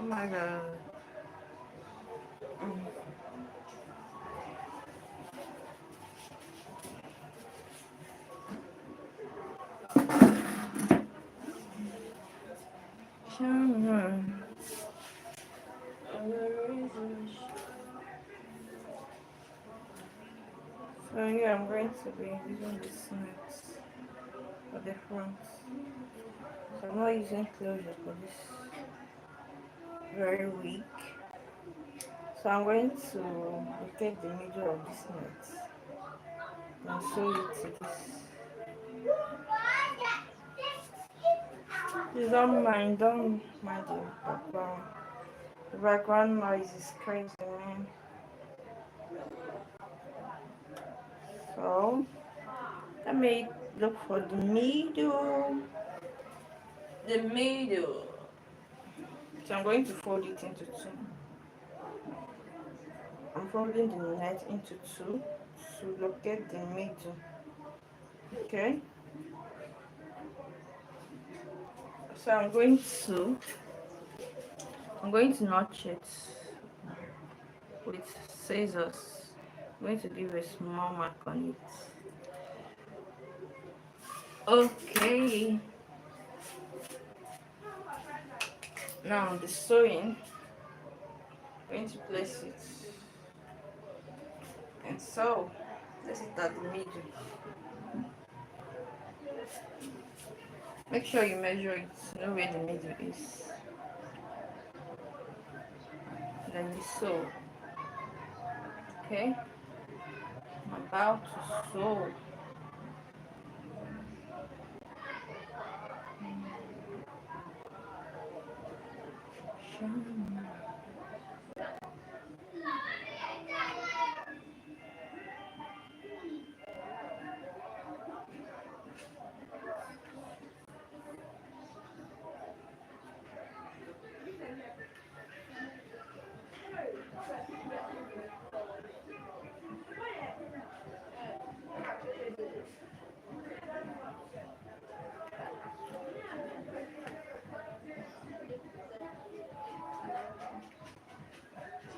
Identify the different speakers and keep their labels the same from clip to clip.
Speaker 1: Oh my god. Mm. Shaman. So yeah, I'm going to be using the snacks for the front. So I'm not using closure for this very weak. So I'm going to locate the middle of this net and sew it to this. Please don't mind the background. The background noise is crazy, man. So let me look for the middle. The middle. So I'm going to fold it into two. I'm folding the net into two to locate the middle. Okay. So I'm going to notch it with scissors. I'm going to leave a small mark on it. Okay. Now the sewing, I'm going to place it and sew. Place it at the middle. Make sure you measure it, know where the middle is. Then you sew. Okay. I'm about to sew.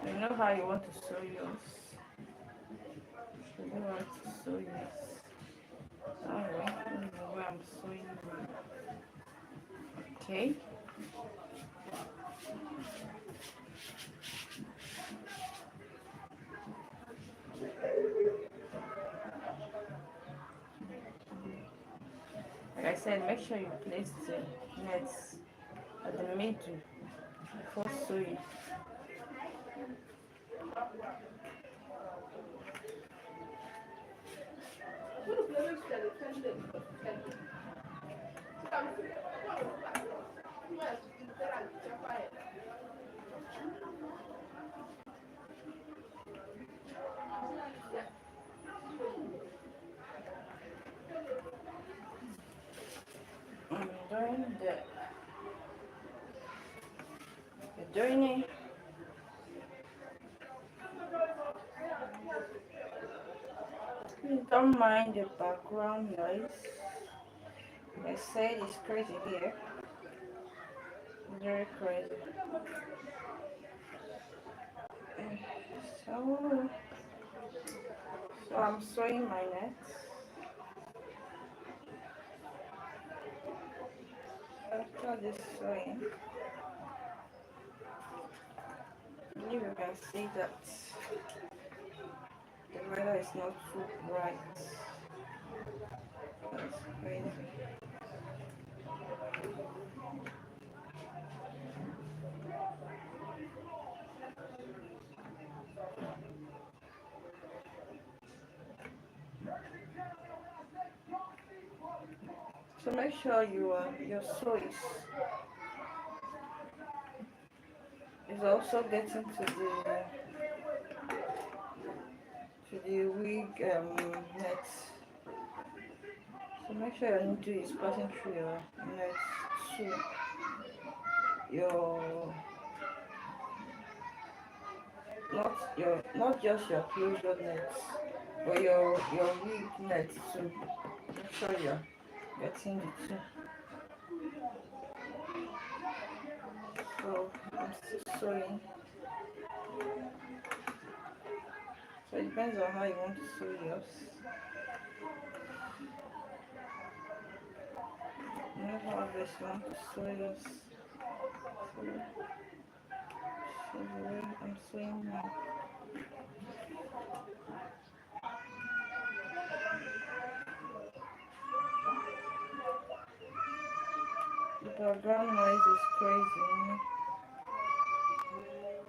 Speaker 1: So you know how you want to sew yours. So you want to sew yours. Alright, this is where I'm sewing mine. Okay. Like I said, make sure you place the nets at the middle before sewing. I'm doing doing it. Please don't mind the background noise. I said it's crazy here. Very crazy. So, so I'm sewing my net. After this sewing, I believe you can see that the weather is not too bright. That's crazy. So make sure your sew is also getting to the wig net. So make sure your needle is passing through your net to your not just your closure net, but your wig net too. Make sure you're getting the two. So I'm still sewing. So it depends on how you want to sew yours. You know how best you want to sew yours. So, the way I'm sewing now. The background noise is crazy.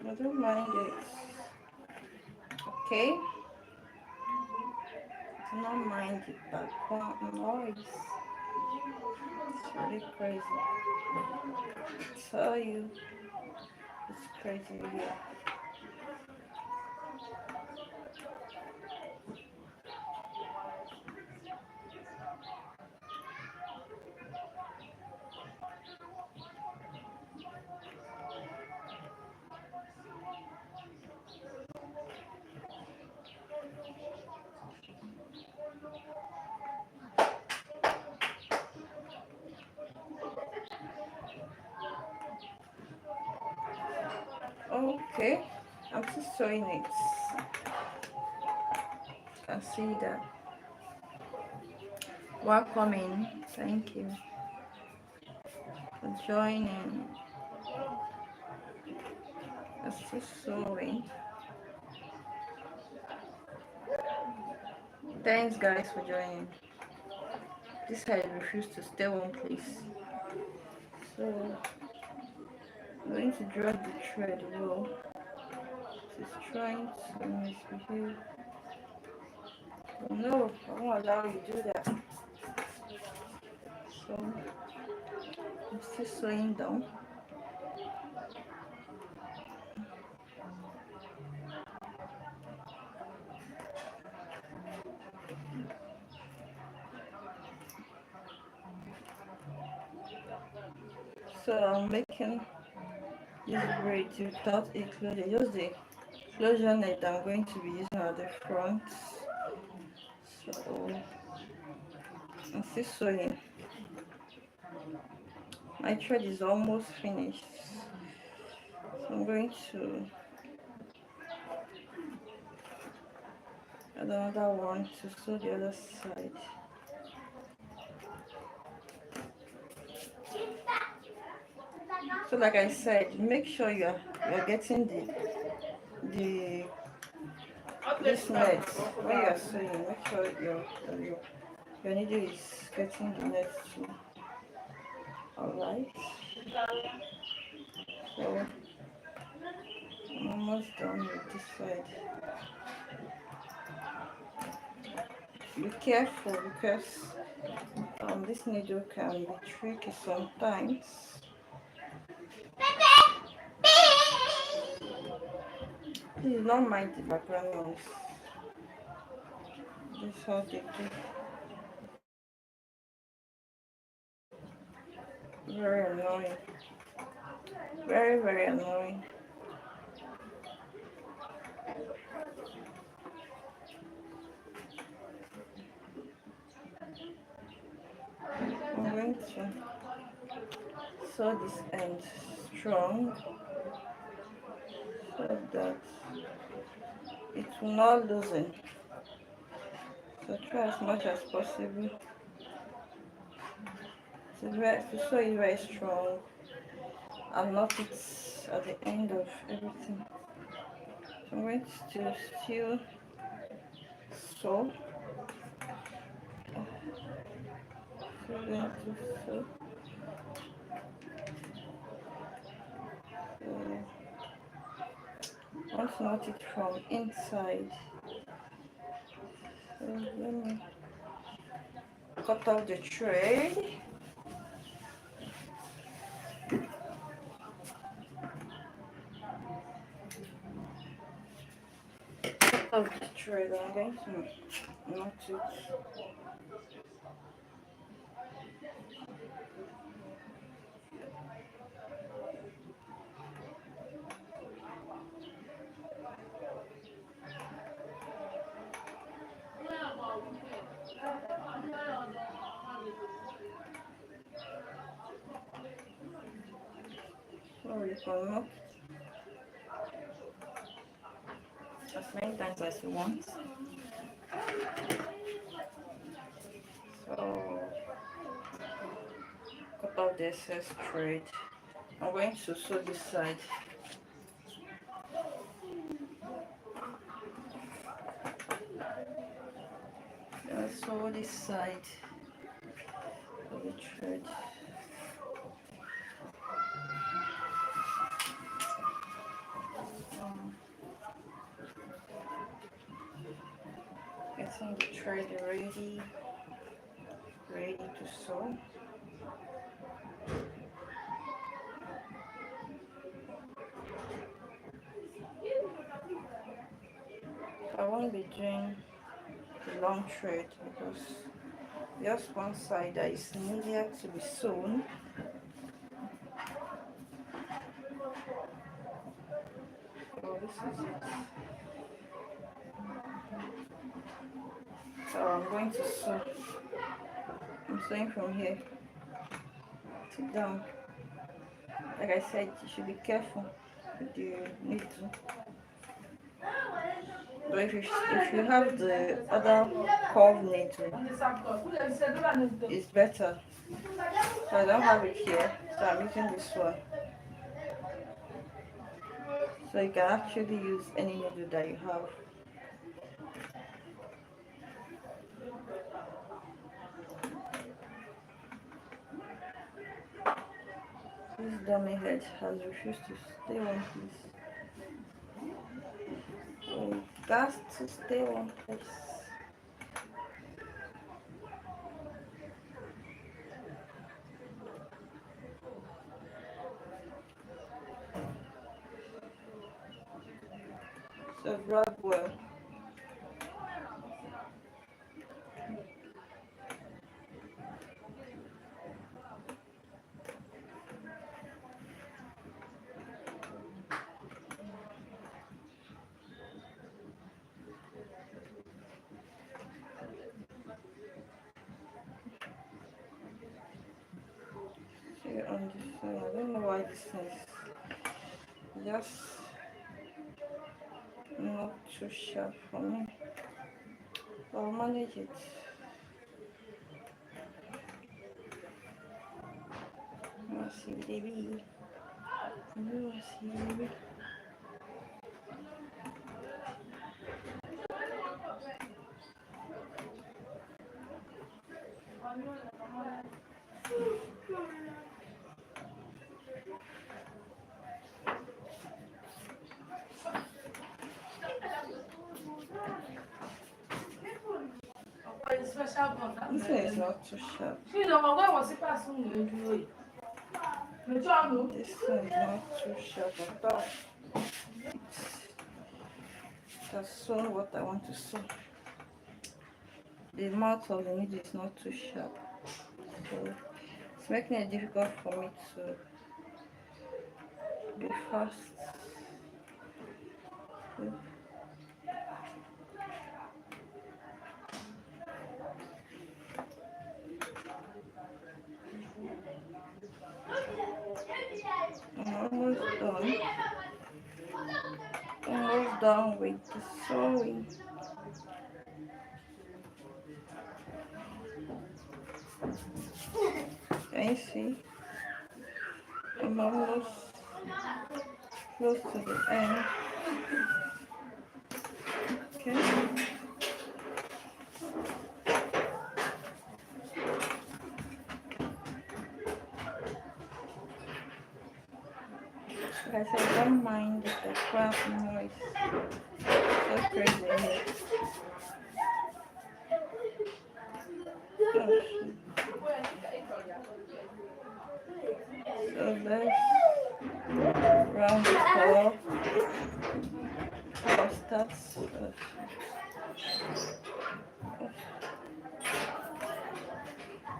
Speaker 1: I don't mind it. Okay? Do not mind the background noise. It's really crazy. I tell you, it's crazy here. Okay, I'm still sewing it. You can see that. Welcome in. Thank you for joining. I'm still sewing. Thanks guys for joining. This side refused to stay one place. So I'm going to drag the thread well. It's trying to misbehave. No, I won't allow you to do that. So I'm still sewing down. So I'm making this braid without a closure, just the closure net I'm going to be using at the front. So I'm still sewing. My thread is almost finished. So I'm going to add another one to sew the other side. So like I said, make sure you're getting the this net when you're sewing. Make sure your needle is getting the net too. Alright. So I'm almost done with this side. Be careful because this needle can be tricky sometimes. Please don't mind the background noise. This is how they do. Very annoying. Very, very annoying. I'm going to sew this end strong so that it will not loosen. So try as much as possible to sew it very strong and not it at the end of everything. So I'm going to still sew. Still going to sew. I want to knot it from inside. So let me cut off the thread. Cut off the thread. I'm going to knot it. Sorry for not as many times as you want. So cut out the excess thread. I'm going to sew this side. Sew this side of the thread. Getting the thread ready to sew. I won't be doing the long thread because just one side that is needed to be sewn. So this is it. So I'm going to sew. I'm sewing from here to down. Like I said, you should be careful with the needle. But if you have the other curved needle, it's better. So I don't have it here, so I'm using this one. So you can actually use any needle that you have. This dummy head has refused to stay on place. So it has to stay on place. So grab well. See on this side. I don't know why this is just not too sharp for me. I'll manage it. Let's see, baby. Let's see, baby. This one is not too sharp. This one is not too sharp at all. That's sewn what I want to sew. The mouth of the needle is not too sharp, so it's making it difficult for me to be fast. I'm almost done. Almost done with the sewing. Can you see? I'm almost close to the end. Okay. Like I said, don't mind the crap noise. So crazy here. Oh, so let's round the color. Color starts.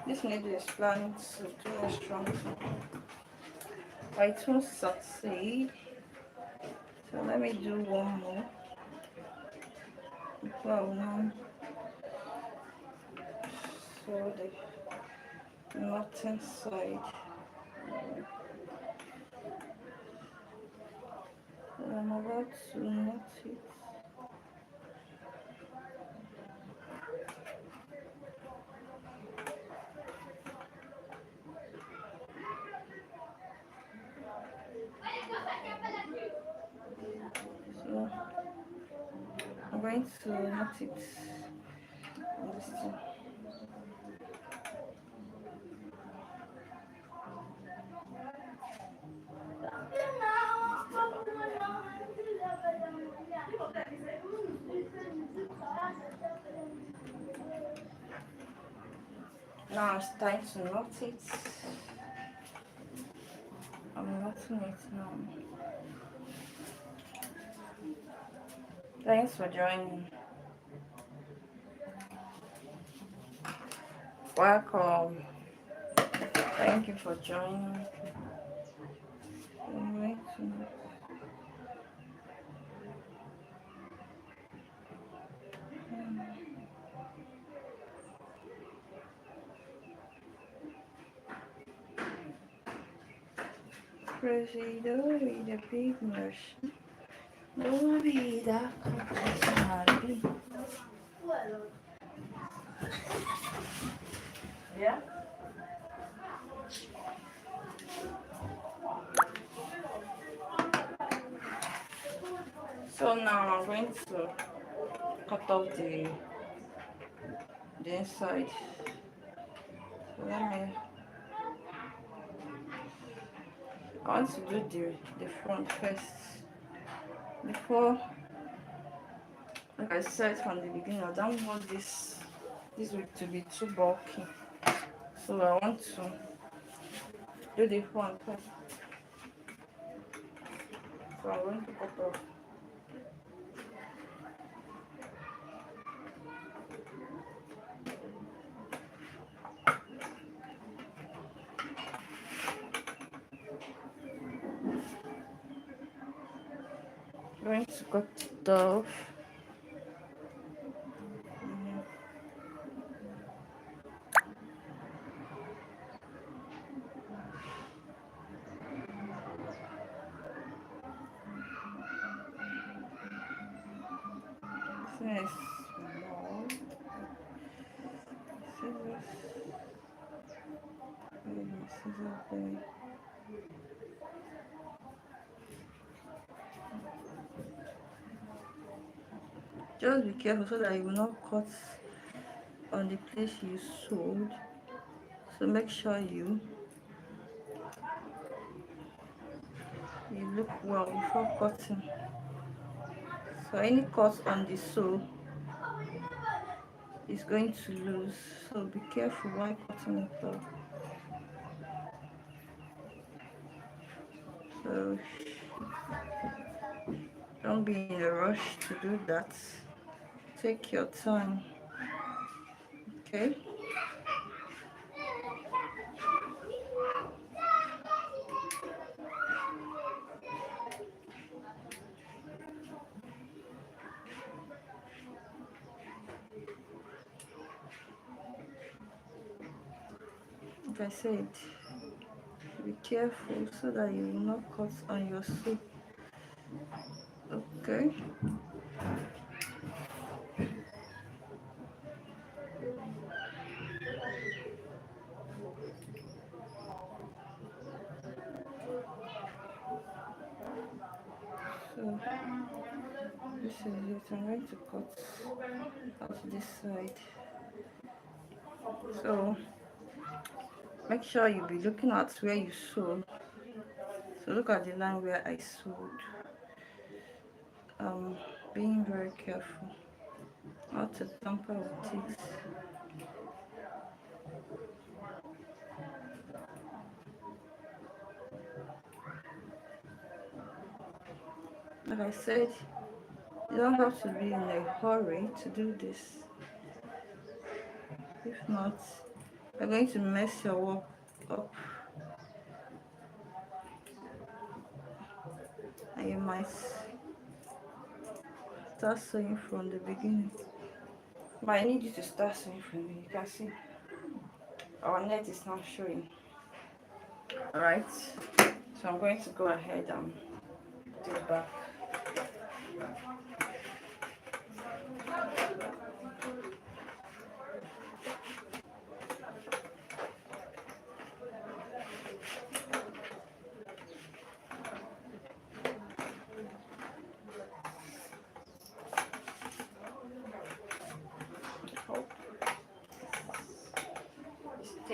Speaker 1: This needle is planning to do a strong, but it won't succeed. So let me do one more. Well, now so the knotting side. I'm about to knot it. going to knot it on this thing. Now it's time to knot it. I'm knotting it now. Thanks for joining. Welcome. Thank you for joining. I'm going to knot. Crazy, don't be the big nurse. Don't be that compassionate. Yeah? So now I'm going to cut off the inside. So let me. I want to do the front first. Before, like I said from the beginning, I don't want this wig to be too bulky. So I want to do the front first. So I'm going to cut off. I'm going to cut it off. This is small. Scissors. Scissors there. Just be careful so that you will not cut on the place you sewed. So make sure you look well before cutting. So any cut on the sew is going to lose. So be careful while cutting it off. So don't be in a rush to do that. Take your time. Okay? Like I said, be careful so that you will not cut on your sew. Okay? So this is it. I'm going to cut out this side. So make sure you be looking at where you sew. So look at the line where I sewed. Being very careful not to tamper with it. Like I said, you don't have to be in a hurry to do this. If not, you're going to mess your work up and you might start sewing from the beginning. But I need you to start sewing from me. You can see our net is not showing. Alright, so I'm going to go ahead and do the back.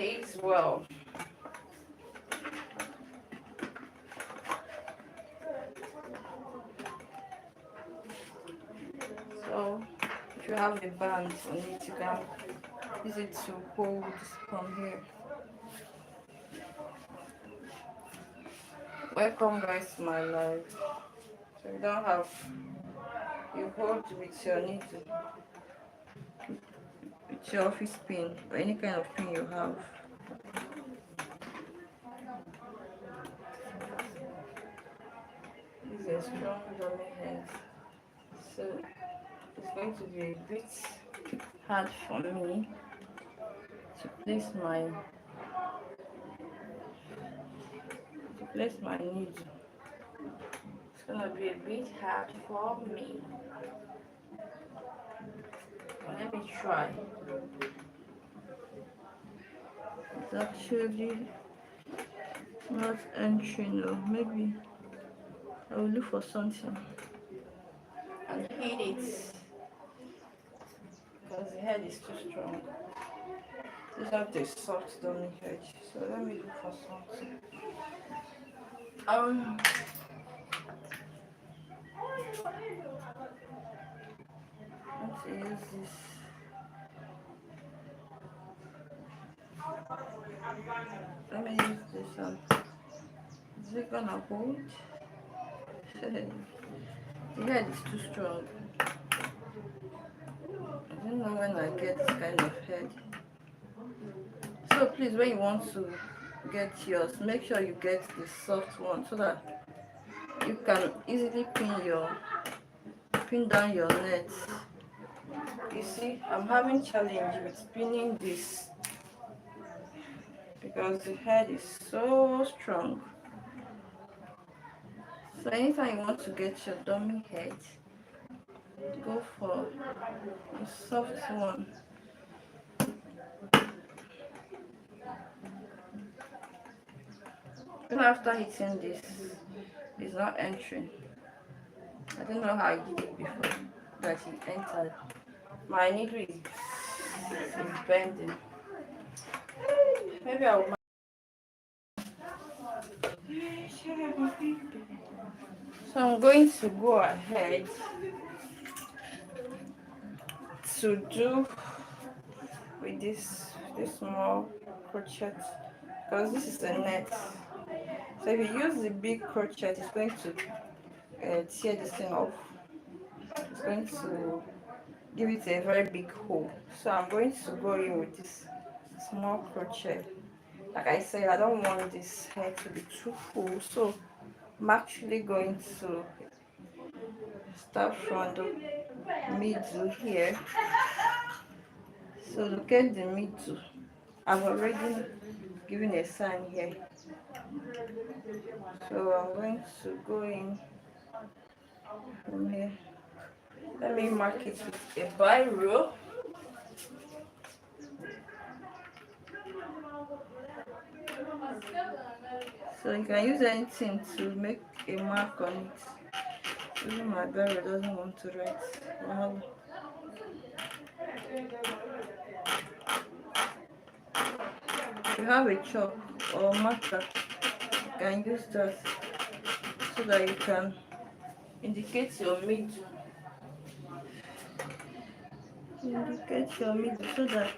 Speaker 1: stays well. So if you have a band on it, you can use it to hold from here. Welcome guys to my life. So you don't have, you hold with your needle, with your office pin or any kind of pin you have. This is a strong dummy head, so it's going to be a bit hard for me to place my needle. It's gonna be a bit hard for me. But let me try. It's actually not entering, or maybe I will look for something and hit it because the head is too strong. This have the soft dummy head, so let me look for something. Let's use this. Let me use this one. Is it gonna hold? The head is too strong. I don't know when I get this kind of head. So please, when you want to get yours, make sure you get the soft one so that you can easily pin down your net. You see, I'm having challenge with pinning this because the head is so strong. So anytime you want to get your dummy head, go for a soft one. Even after hitting this, it's not entering. I don't know how I did it before that it entered. My needle is bending. Maybe I'll. So I'm going to go ahead to do with this small crochet because this is a net. So if you use the big crochet, it's going to tear this thing off. It's going to give it a very big hole. So I'm going to go in with this small crochet. Like I said, I don't want this hair to be too full, so I'm actually going to start from the middle here. So look at the middle. I've already given a sign here. So I'm going to go in from here. Let me mark it with a biro. So you can use anything to make a mark on it. Even my biro doesn't want to write. Well, if you have a chalk or marker, you can use that so that you can indicate your middle. Indicate your middle so that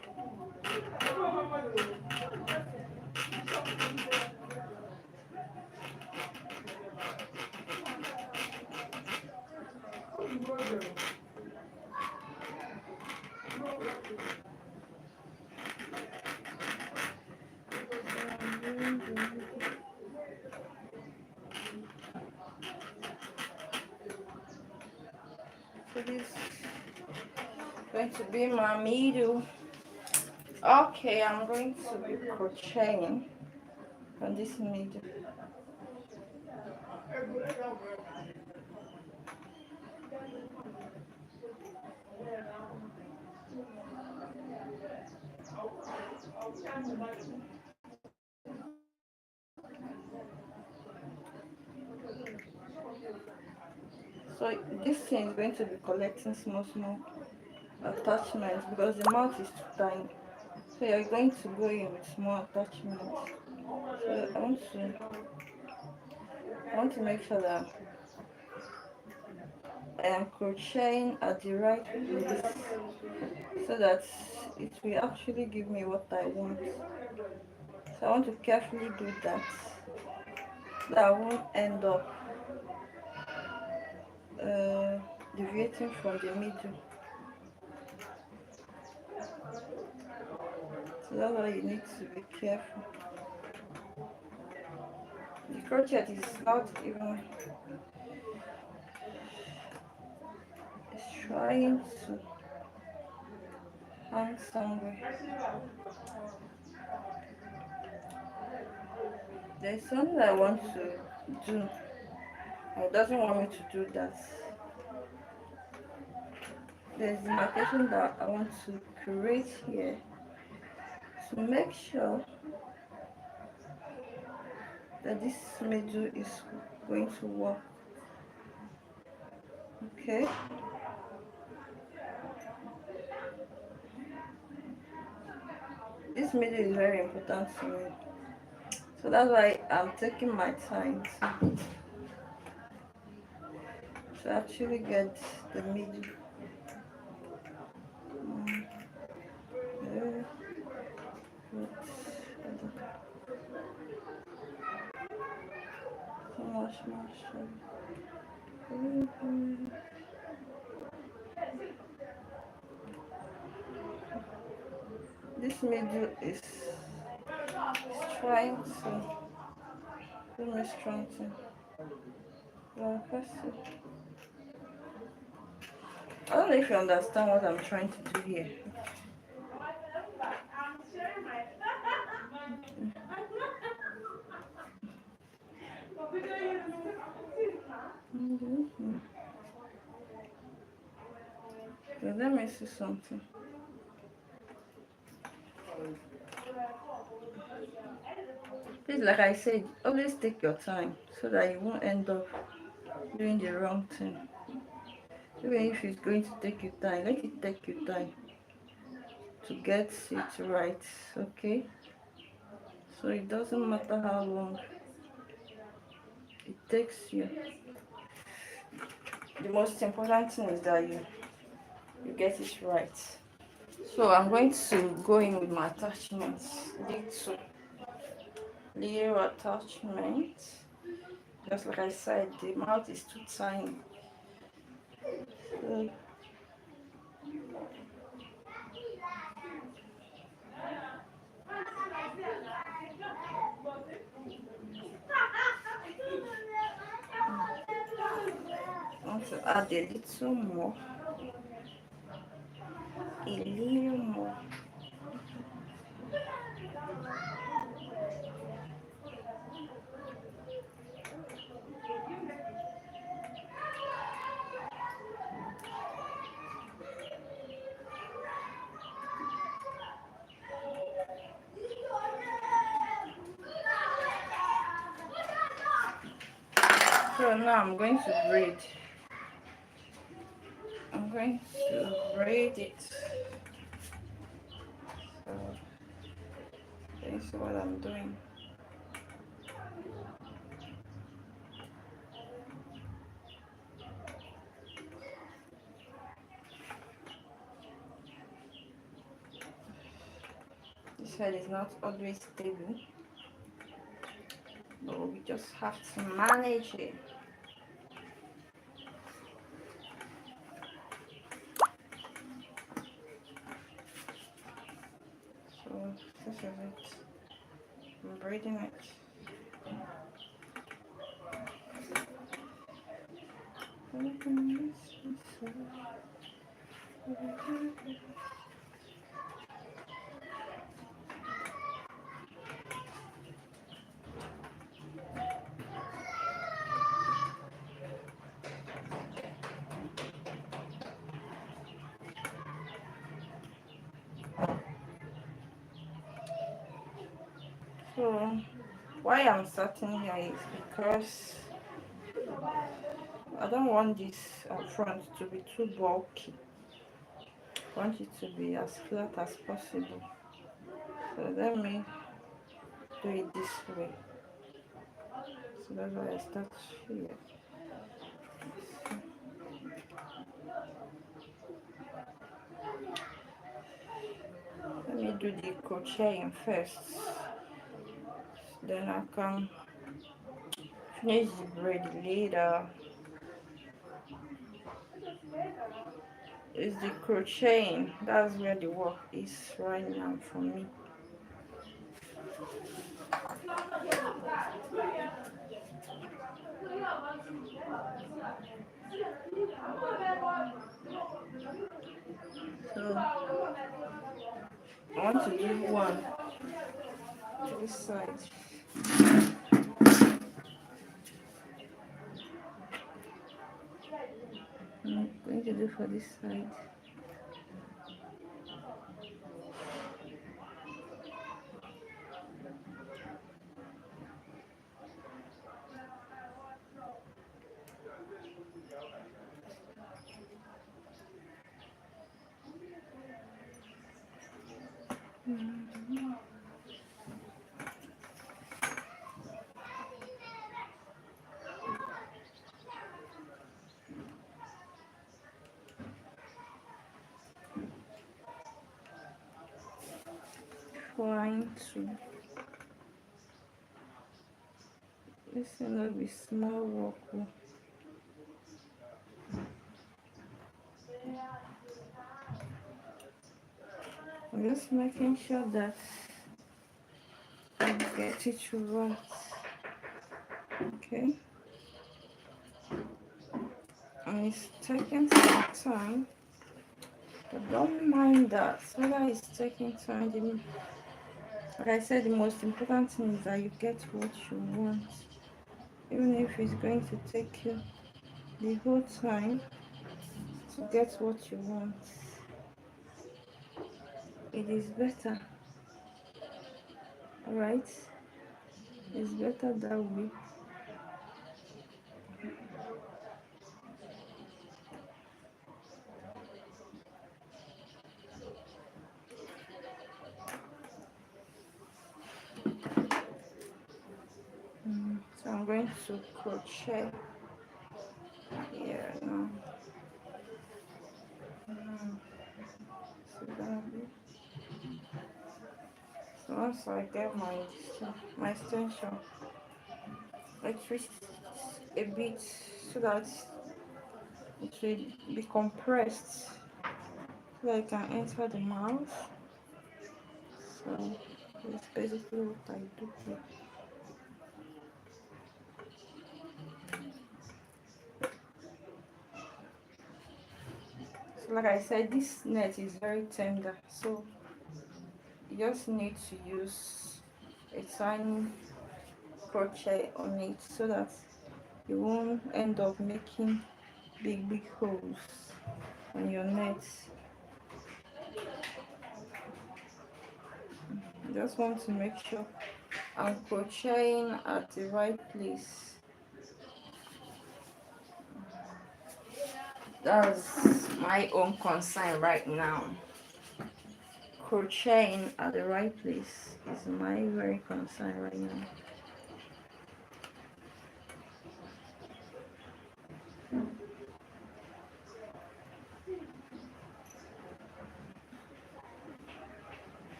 Speaker 1: so this is going to be my middle. Okay, I'm going to be crocheting on this middle. So this thing is going to be collecting small attachments because the mouth is too tiny. So you're going to go in with small attachments. So I want to make sure that I am crocheting at the right place so that it will actually give me what I want. So I want to carefully do that so I won't end up uh, deviating from the middle. So that's why you need to be careful. The crochet is not even, it's trying to hang somewhere. There's something I want to do. It doesn't want me to do that. There's the marcation that I want to create here to make sure that this middle is going to work. Okay. This middle is very important to me. So that's why I'm taking my time to actually get the middle. Very good. So much more. This middle is trying to do me strengthen. Well, I don't know if you understand what I'm trying to do here. So let me see something. Please, like I said, always take your time so that you won't end up doing the wrong thing. Even if it's going to take you time, let it take you time to get it right, okay? So it doesn't matter how long it takes you. The most important thing is that you get it right. So I'm going to go in with my attachments. Little attachments. Just like I said, the mouth is too tiny. So I want to add a little more. A little more. So now I'm going to braid. I'm going to braid it. So this is what I'm doing. This head is not always stable, but we just have to manage it. So this is it. I'm braiding it. So why I'm starting here is because I don't want this front to be too bulky. I want it to be as flat as possible. So let me do it this way. So that's why I start here. Let me do the crocheting first. Then I can finish the braid later. It's the crocheting. That's where the work is right now for me. So I want to do one to this side. I'm going to do for this side. Trying to this will not be small work. I'm just making sure that I get it right. Okay. And it's taking some time, but don't mind that. Whether it's taking time, like I said, the most important thing is that you get what you want. Even if it's going to take you the whole time to get what you want, it is better. Alright? It's better that way. So I'm going to crochet here now. So that'll be. So once I get my extension, I twist a bit so that it will be compressed so that I can enter the mouth. So that's basically what I do here. So like I said, this net is very tender, so you just need to use a tiny crochet on it so that you won't end up making big holes on your net. You just want to make sure I'm crocheting at the right place. That's my own concern right now. Crocheting at the right place is my very concern right now.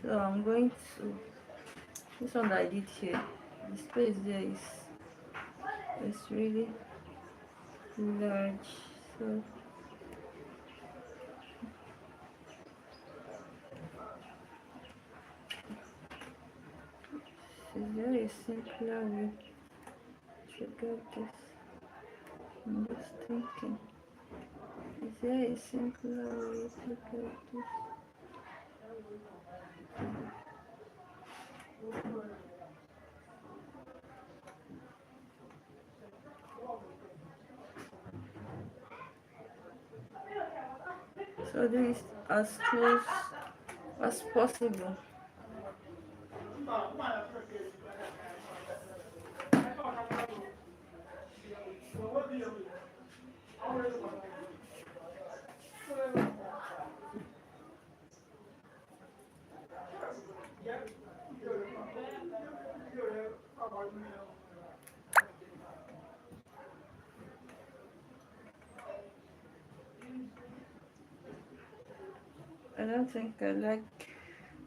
Speaker 1: So I'm going to, this one that I did here, the space there is really large. So is there a simpler way to get this? I'm just thinking, is there a simpler way to get this? So this is as close as possible. I don't think I like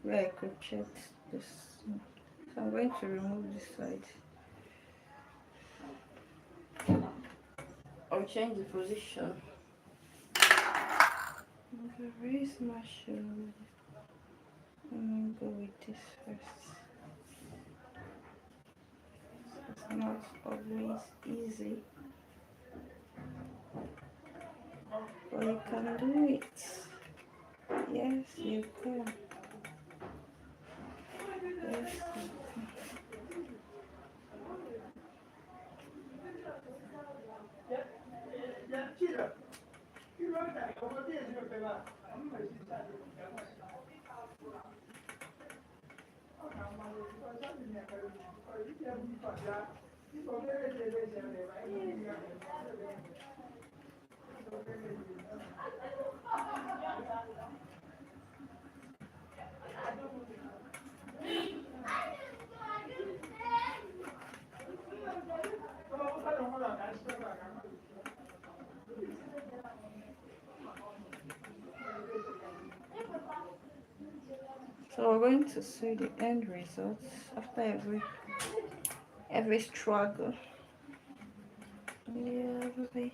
Speaker 1: where I crochet this. So I'm going to remove this side. I'll change the position. Okay, raise my shoulder. Let me go with this first. It's not always easy, but you can do it. Yes, you can. Yes, you can. So we're going to see the end results after every struggle. Yeah, every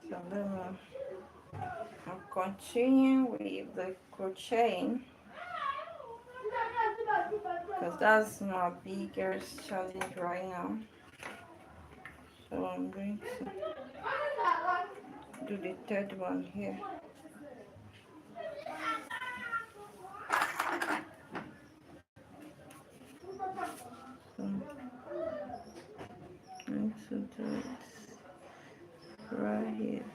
Speaker 1: so then I'm continuing with the crocheting because that's my biggest challenge right now. So I'm going to do the third one here. So I'm going to do it right here.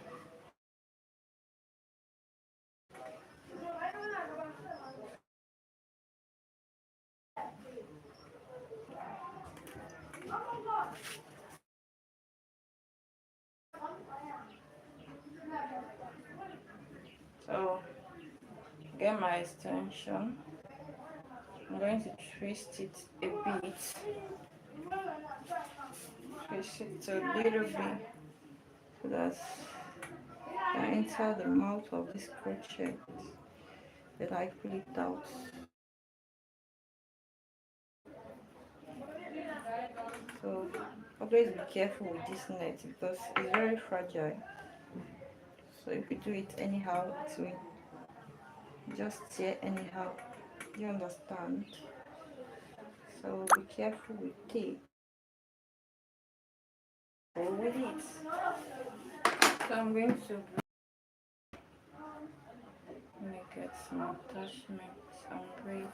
Speaker 1: So get my extension. I'm going to twist it a bit. Twist it a little bit so that I enter the mouth of this crochet. Then I pull it out. So always be careful with this net because it's very fragile. So if you do it anyhow, it will just tear anyhow. You understand? So be careful with it. Or with it. So I'm going to make some attachments and braid.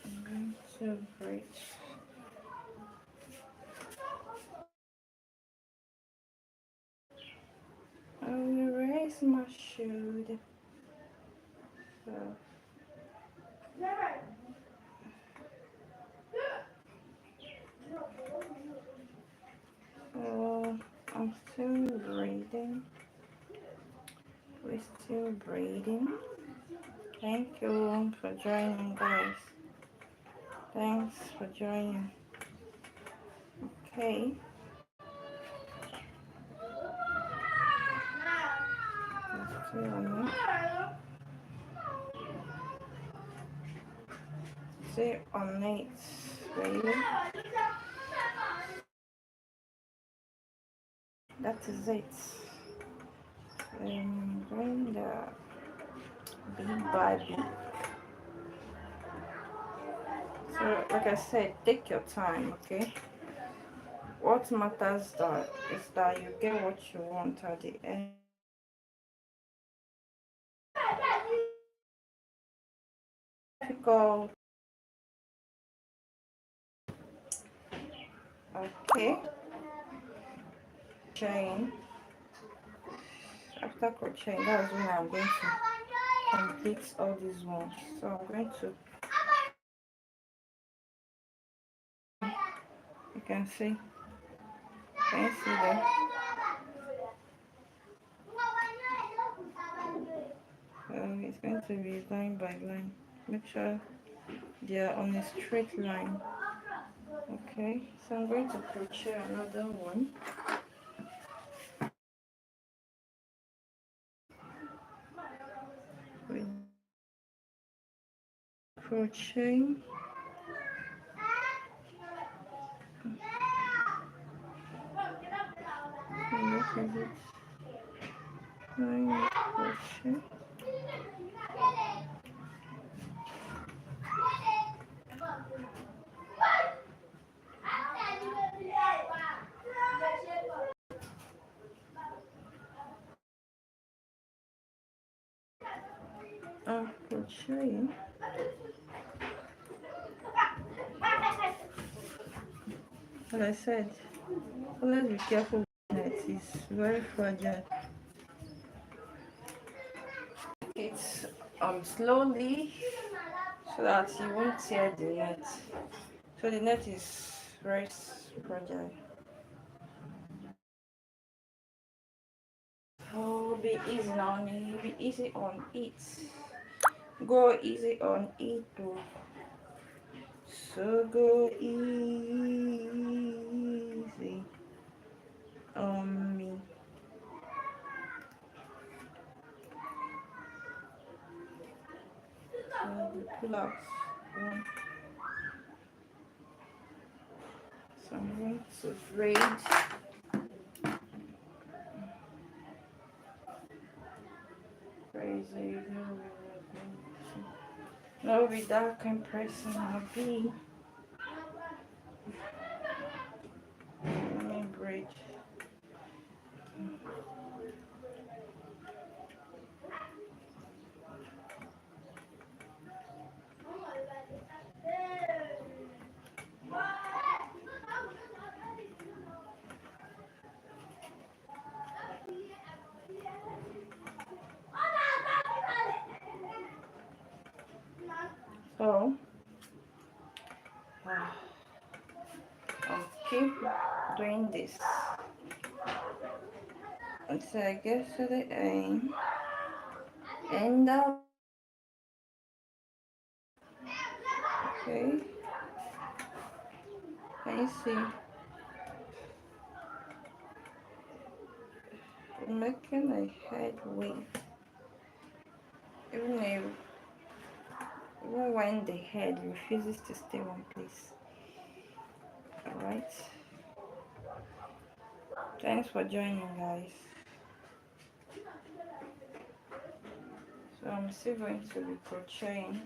Speaker 1: I'm going to braid. I will raise my shoulder. So I'm still braiding. We're still braiding. Thank you for joining, guys. Thanks for joining. Okay. Still on it. Still on it, baby. That is it. I'm going the bit by bit. So, like I said, take your time, okay? what matters that is that you get what you want at the end. Difficult. Okay, chain. After crocheting, that's when I'm going to complete all these ones. So I'm going to, you can see, can you see them? It's going to be line by line. Make sure they are on a straight line. Okay, so I'm going to crochet another one. With crochet. And what is it? Line crochet. Crochet. As I said, always be careful with it. It's very fragile. It's slowly so that you won't tear the net. So the net is very fragile. Oh, be easy on it. Be easy on it. Go easy on it too. So go easy on me. So the pull-ups one. So I'm going to braid. Crazy. No, be dark and pressing. I'll be. Let me braid. So I'll keep doing this until I get to the end up. Okay, can you see? I'm making a headway. Even when the head refuses to stay one place. Alright. Thanks for joining, guys. So I'm still going to be crocheting.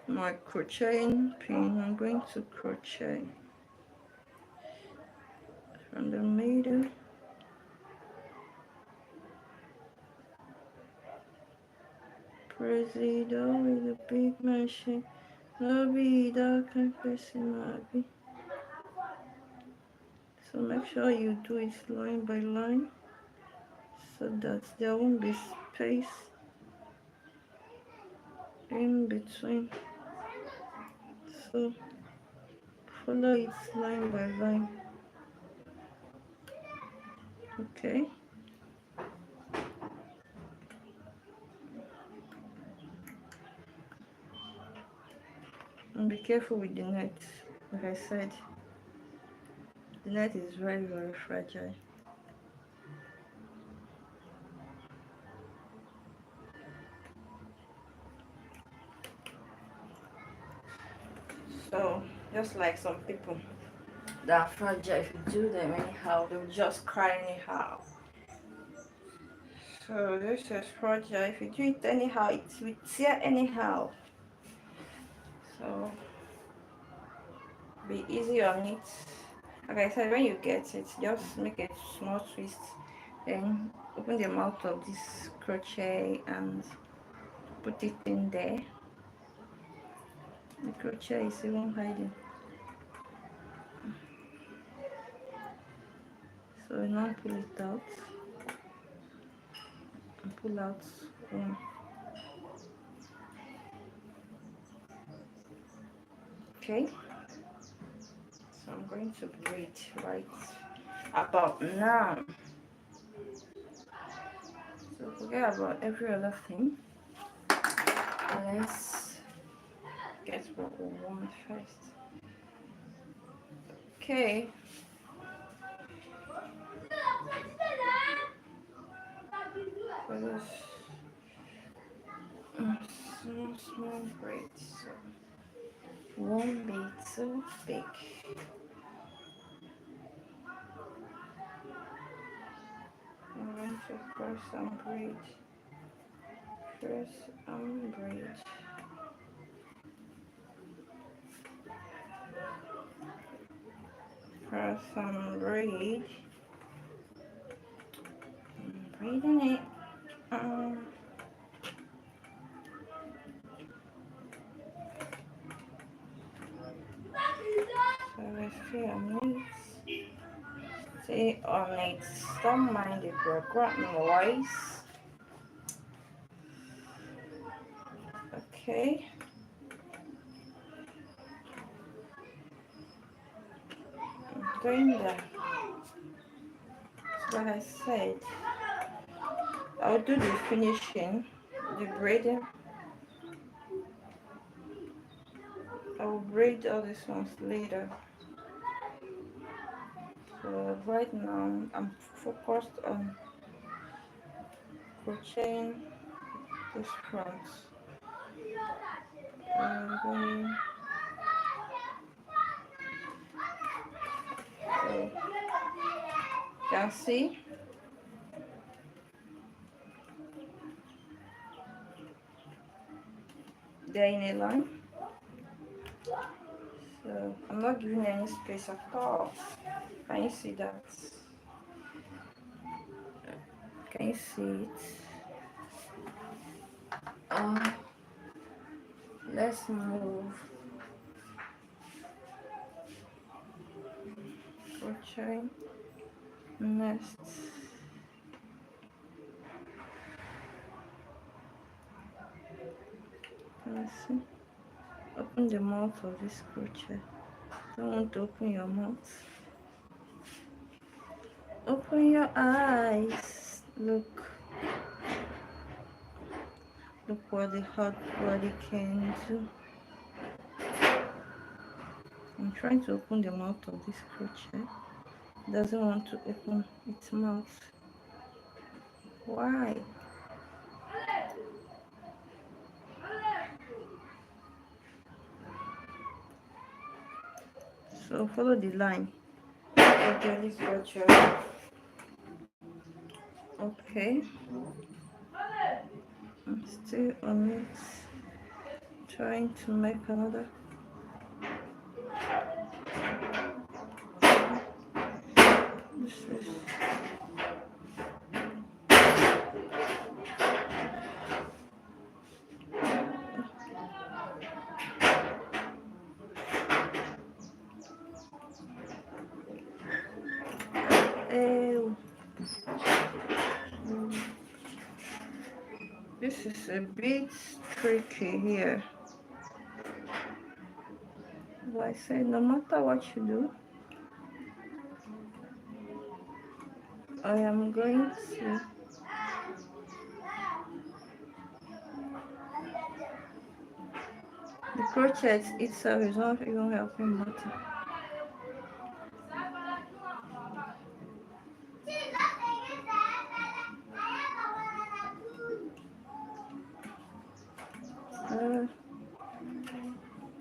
Speaker 1: My crocheting pin, I'm going to crochet from the middle. Press it down with a big machine. Lobby dark and pressing lobby. So make sure you do it line by line so that there won't be space in between. So follow it line by line. Okay. And be careful with the net. Like I said, the net is very, very fragile. So just like some people that are fragile, if you do them anyhow, they'll just cry anyhow. So this is crochet. If you do it anyhow, it will tear anyhow. So be easy on it. Like I said, when you get it, just make a small twist, then open the mouth of this crochet and put it in there. The crochet is even hiding. So now pull it out and pull out one. Okay. So I'm going to braid right about now. So forget about every other thing. Let's get what we want first. Okay. For this small braids. So won't be too big. I'm going to first braid. First braid. First braid. I'm braiding it. So let's see on it. Stay on it. Don't mind the background noise. Okay. I'm doing that. So like I said, I'll do the finishing, the braiding. I'll braid all these ones later. So right now I'm focused on crocheting this front. So you can see they're in a line. So I'm not giving any space at all. Can you see that? Can you see it? Let's move. Crochet next. Let's see. Open the mouth of this crochet. Don't want to open your mouth. Open your eyes. Look. Look what the hot body can do. I'm trying to open the mouth of this crochet. It doesn't want to open its mouth. Why? So follow the line. Okay, this crochet. Okay. I'm still on it. Trying to make another. This is this is a bit tricky here. But I say no matter what you do, I am going to the crochet itself is not even helping matter.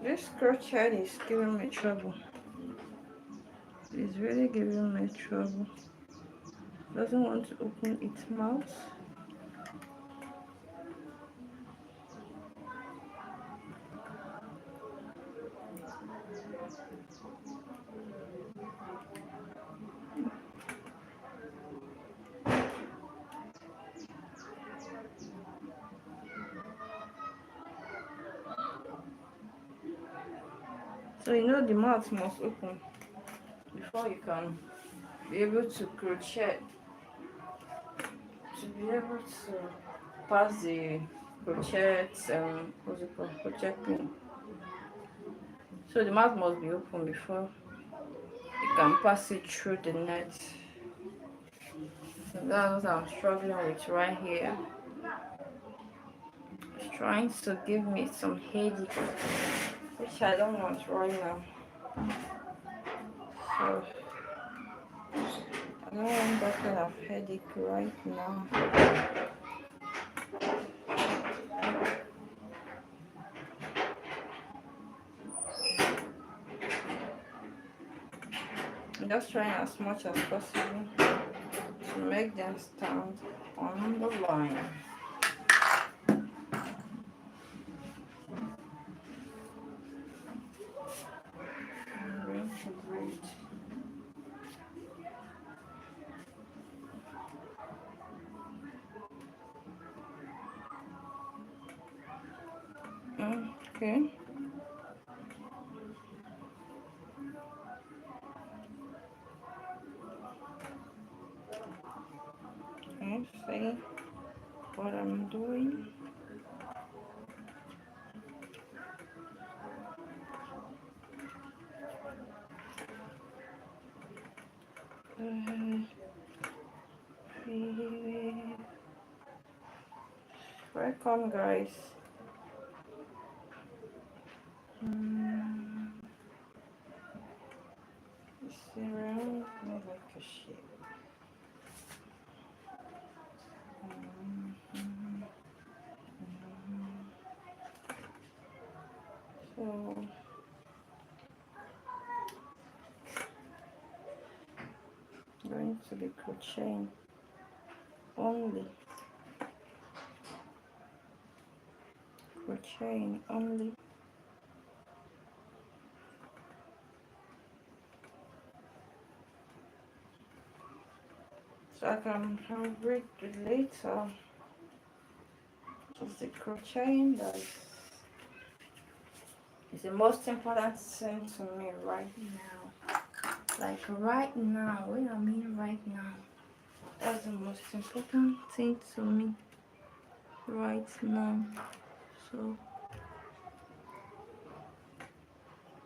Speaker 1: This crochet is giving me trouble. It's really giving me trouble. Doesn't want to open its mouth. So you know the mouth must open before you can be able to crochet, to be able to pass the crochet what's it called, crochet pin. So the mouth must be open before you can pass it through the net. So that's what I'm struggling with right here. It's trying to give me some headache, which I don't want right now. So I don't want that kind of headache right now. I'm just trying as much as possible to make them stand on the line. I'm going to braid. Okay. Let's see what I'm doing. Welcome, guys. It's around like a shape. So I'm going to be crocheting only. Crocheting only. So I can braid it later. It's the crocheting that is the most important thing to me right now. Like right now, what I mean right now. That's the most important thing to me right now. So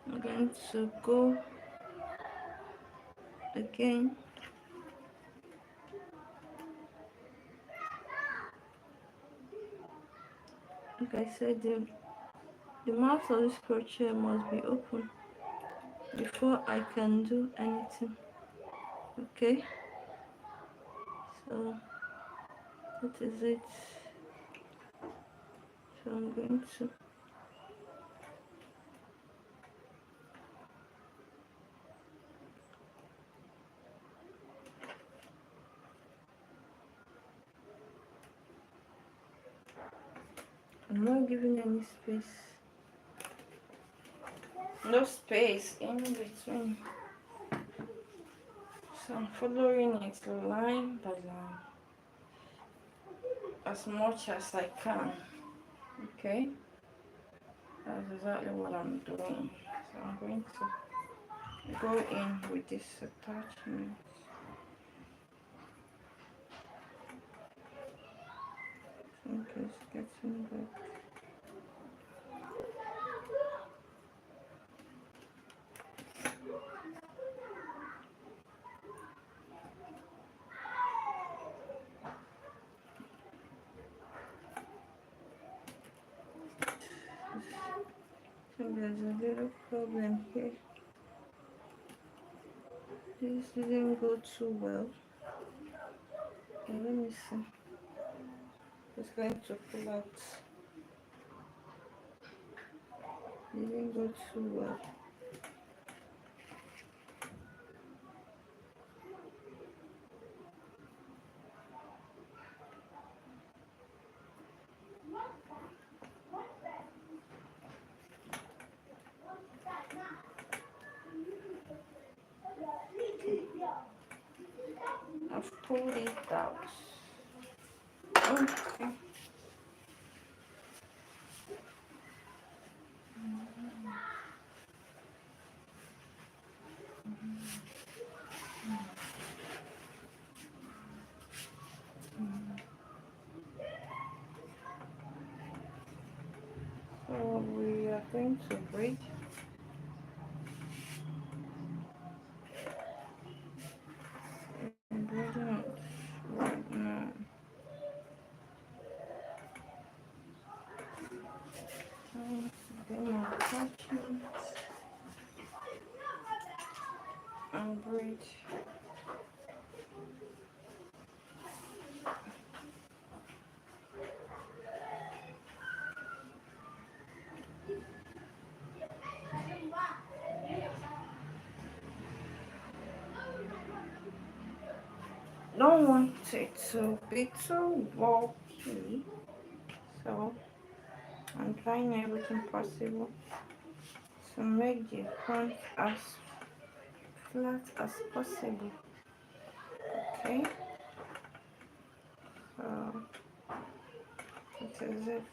Speaker 1: I'm going to go again. Like I said, the mouth of this crochet must be open before I can do anything. Okay, so that is it. So I'm going to I'm not giving any space. No space in between. So I'm following it line by line as much as I can. Okay, that's exactly what I'm doing. So I'm going to go in with this attachment. I'm just getting back. So there's a little problem here. This didn't go too well. Okay, let me see. It's going to pull out. Didn't go too well. I've pulled it out. Okay. we are going to braid. I'm braiding it right now. Get my attachments and braid. Don't want it to be too bulky, so I'm trying everything possible to make the front as flat as possible. Okay, so this is it.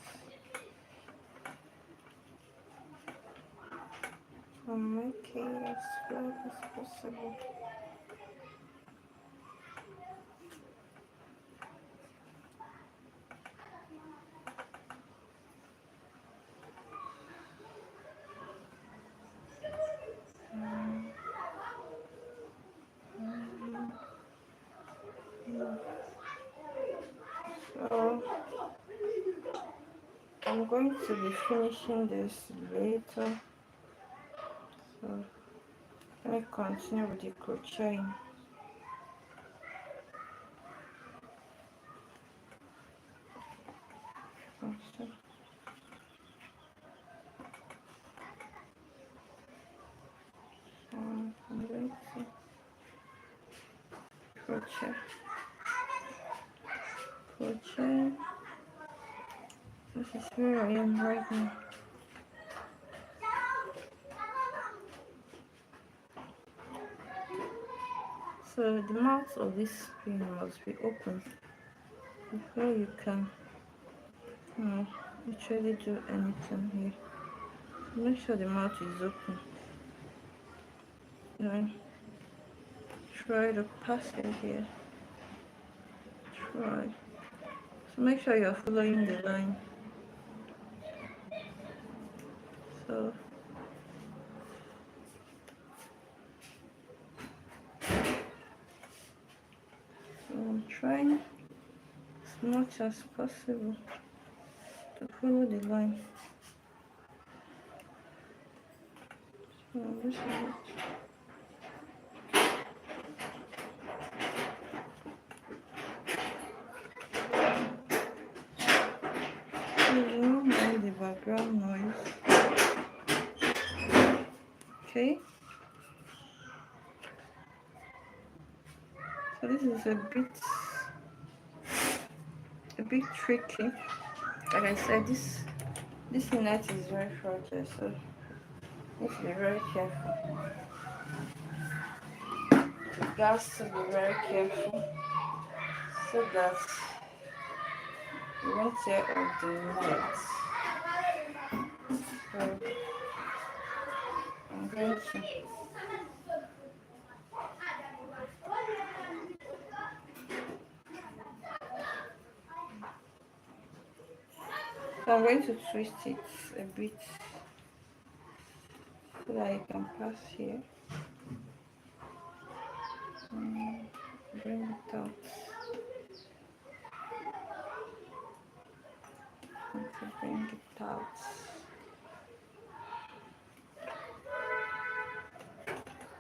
Speaker 1: To make it as flat as possible. So I'm going to be finishing this later. So let me continue with the crocheting. Okay. I'm going to crochet. This is where I am right now. So the mouth of this pin must be open before you can actually do anything here. Make sure the mouth is open. Then try to pass it here. Try. So make sure you're following the line. So I'm trying as much as possible to follow the line. So this is it. You don't mind the background noise. Okay. So this is a bit tricky. Like I said, this net is very fragile, so you need to be very careful. You got to be very careful so that you won't tear up the net. So I'm going to twist it a bit so that you can pass here. Bring it out. Bring it out.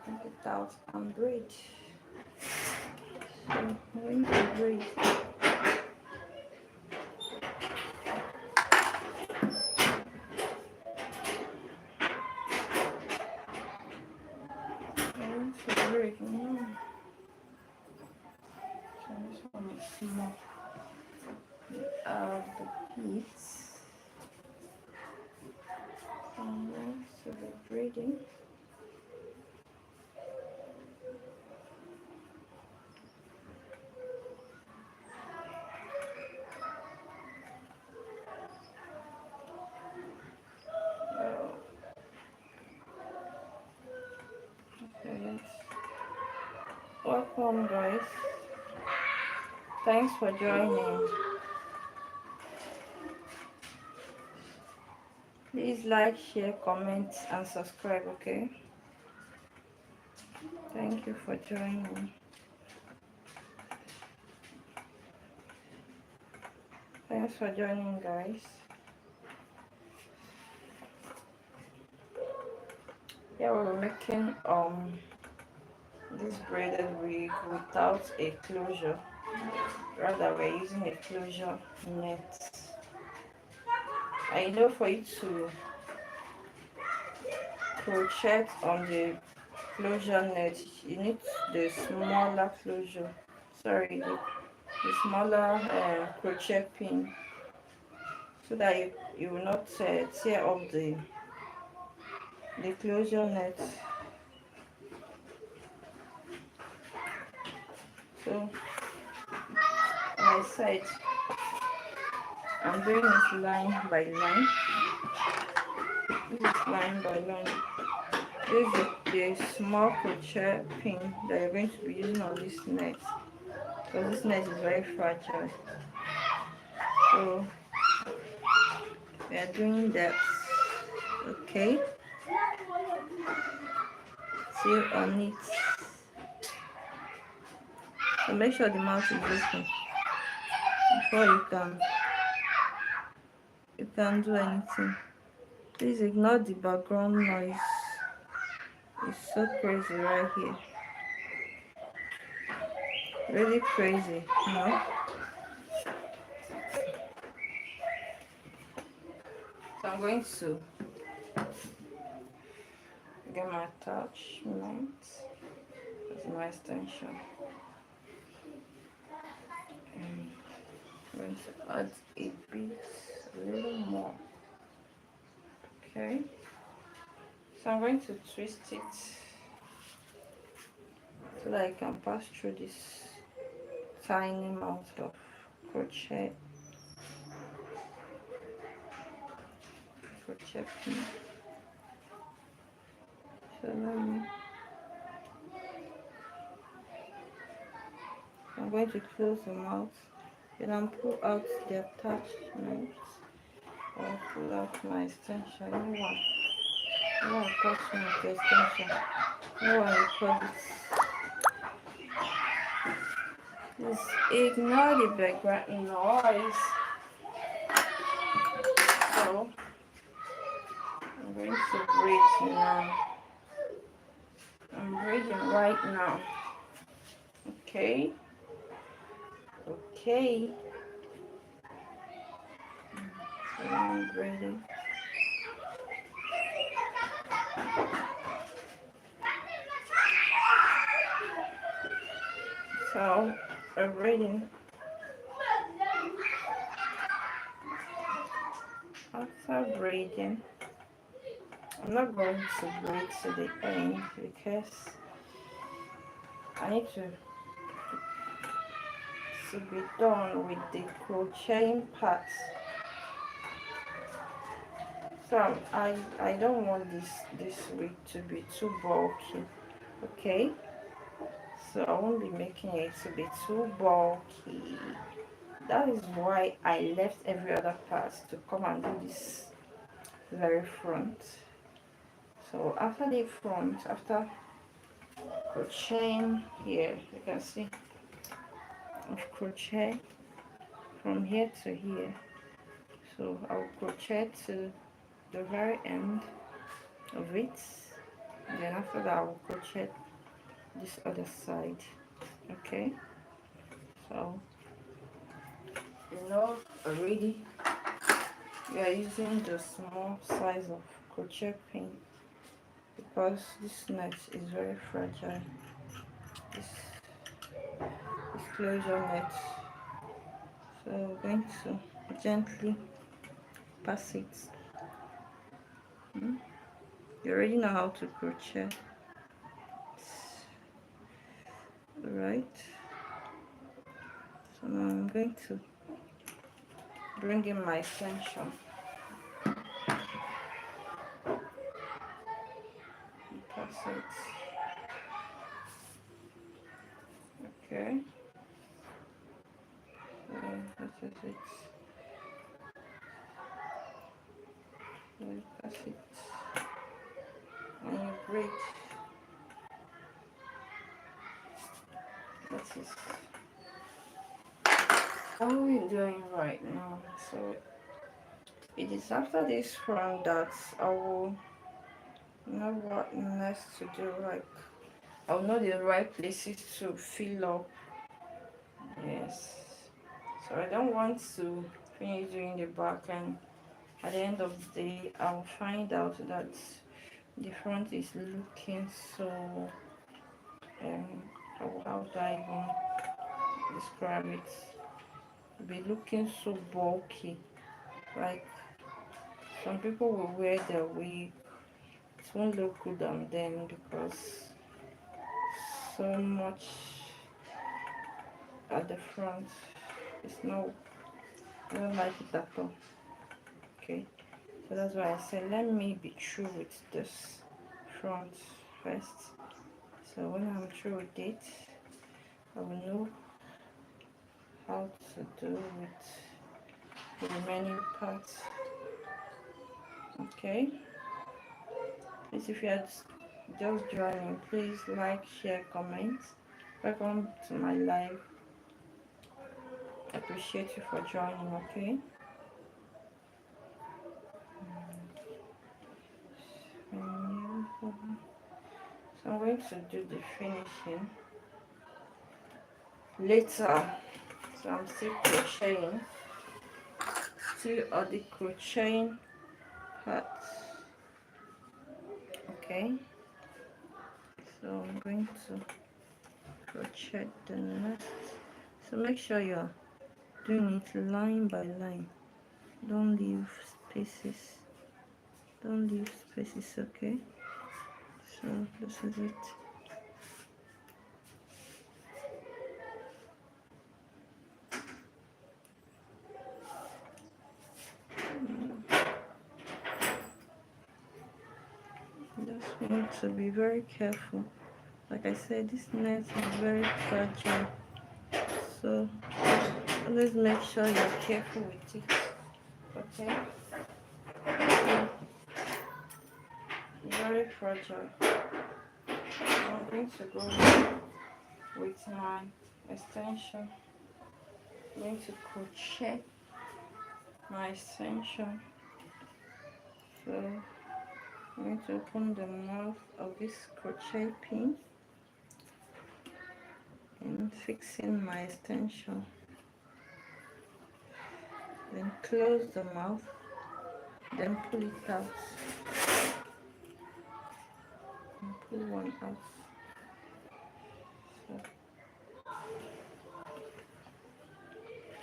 Speaker 1: Bring it out and braid. So I'm going to braid. So this one is small. The beads. So the braiding. Okay, welcome guys. Thanks for joining. Please like, share, comment, and subscribe, okay? Thank you for joining. Thanks for joining, guys. Yeah, we're making this braided wig without a closure. Rather, we're using a closure net. I know for you to crochet on the closure net, you need the smaller closure. Sorry, the smaller crochet pin, so that you will not tear up the closure net. So, like I said, I'm doing this line by line. This is line by line. This is the small crochet pin that you're going to be using on this net, because this net is very fragile. So we are doing that. Okay, seal on it. So make sure the mouth is open before you can do anything. Please ignore the background noise. It's so crazy right here. Really crazy, you know. So I'm going to get my attachment. That's my extension. And I'm going to add a bit, a little more. Okay. So I'm going to twist it so that I can pass through this tiny amount of crochet pin. So I'm going to close the mouth, then I'll pull out the attachment, or pull out my extension. No one touch me with the extension. No one record it. Just ignore the background noise. So I'm going to braid now. I'm braiding right now. Okay. Okay. So I'm braiding. So I'm braiding. After braiding, I'm not going to braid to the end because I need to be done with the crocheting part. So I don't want this wig to be too bulky. Okay, so I won't be making it to be too bulky. That is why I left every other part to come and do this very front. So after the front, after crocheting here, you can see I've crochet from here to here. So I'll crochet to the very end of it, and then after that I'll crochet this other side. Okay, so you know already we are using the small size of crochet pin because this net is very fragile. This closure net. So we're going to gently pass it. You already know how to crochet, right? So now I'm going to bring in my extension. Pass it. Okay. So this is it. Right. That's it. And you braid. That is what we're doing right now. So it is after this front that I will know what next to do. Like I'll know the right places to fill up. Yes. So I don't want to finish doing the back, and at the end of the day I'll find out that the front is looking so how do I even describe it? Be looking so bulky. Like some people will wear their wig, it won't look good on them because so much at the front. It's no, I don't like it at all. Okay, so that's why I said let me be true with this front first. So when I'm through with it, I will know how to do with the remaining parts. Okay, please, if you are just joining, please like, share, comment. Welcome to my live. I appreciate you for joining. Okay, so I'm going to do the finishing later. So I'm still crocheting, still all the crocheting parts. Okay, so I'm going to crochet the next. So make sure you're doing it line by line. Don't leave spaces. Don't leave spaces. Okay, so this is it. Just need to be very careful. Like I said, this net is very fragile, so always make sure you're careful with it. Okay, very fragile. I'm going to go with my extension. I'm going to crochet my extension. So I'm going to open the mouth of this crochet pin and fixing my extension. Then close the mouth, then pull it out. And pull one out. So,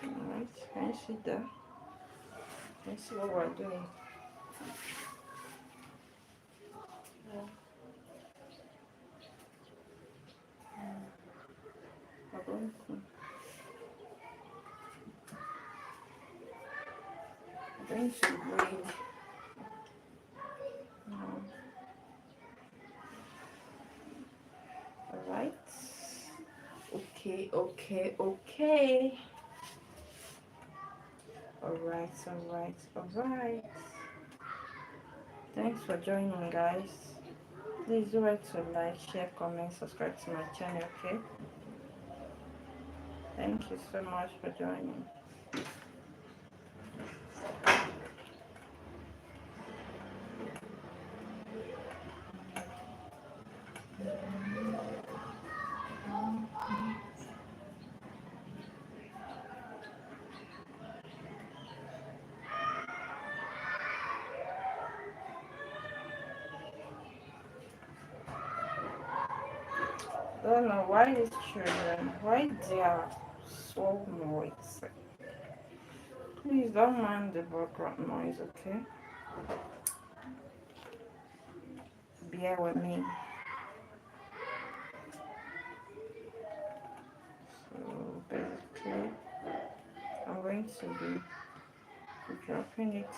Speaker 1: alright, can you see that? Can you see what we're doing? We're going to braid. Alright. Okay. Alright. Thanks for joining, guys. Please do like to like, share, comment, subscribe to my channel, okay? Thank you so much for joining. I don't know why these children, why they are so noisy. Please don't mind the background noise, okay? Bear with me. So basically, I'm going to be dropping it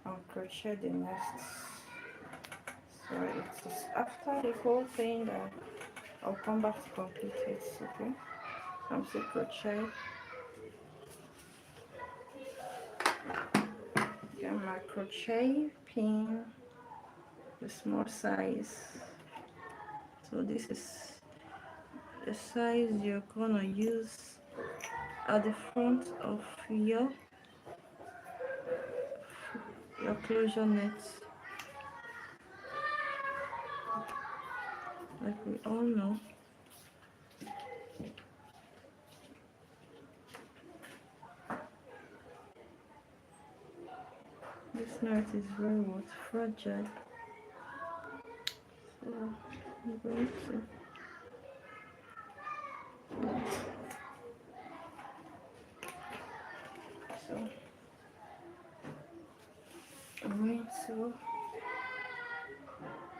Speaker 1: on crochet the next. So it is after the whole thing that I'll come back to complete it, okay? I'm still crochet. Get my crochet pin, the small size. So this is the size you're gonna use at the front of your closure net. Like we all know, this net is very fragile. So I'm going to I'm going to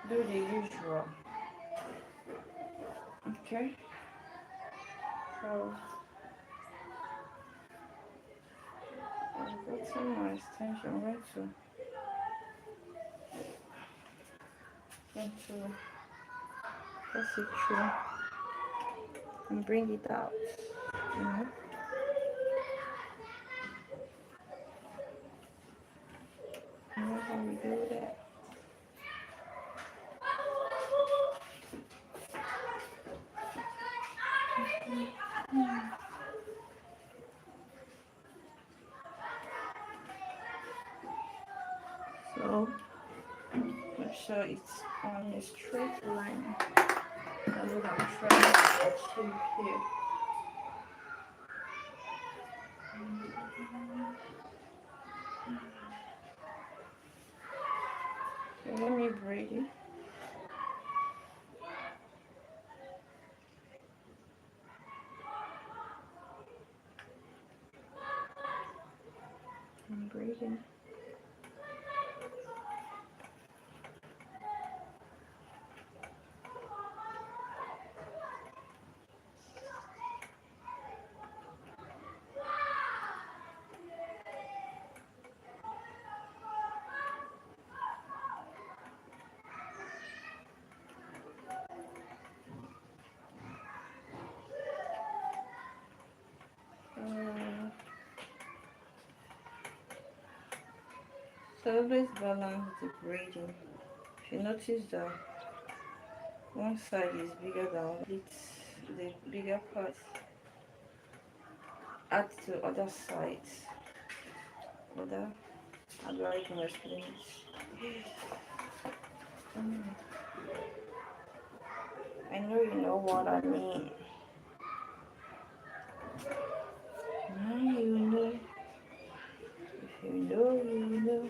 Speaker 1: do the usual. Okay. So I've gotten my extension. I'm going to press it through and bring it out. You know? You know how we do that. So make sure it's on a straight line. That's what I'm trying to achieve here. So let me braid it. I'm braiding. So always balance the braiding. If you notice that one side is bigger than it's the bigger part, add to other sides. How do I can explain it? I know you know what I mean. Now you know. If you know, you know.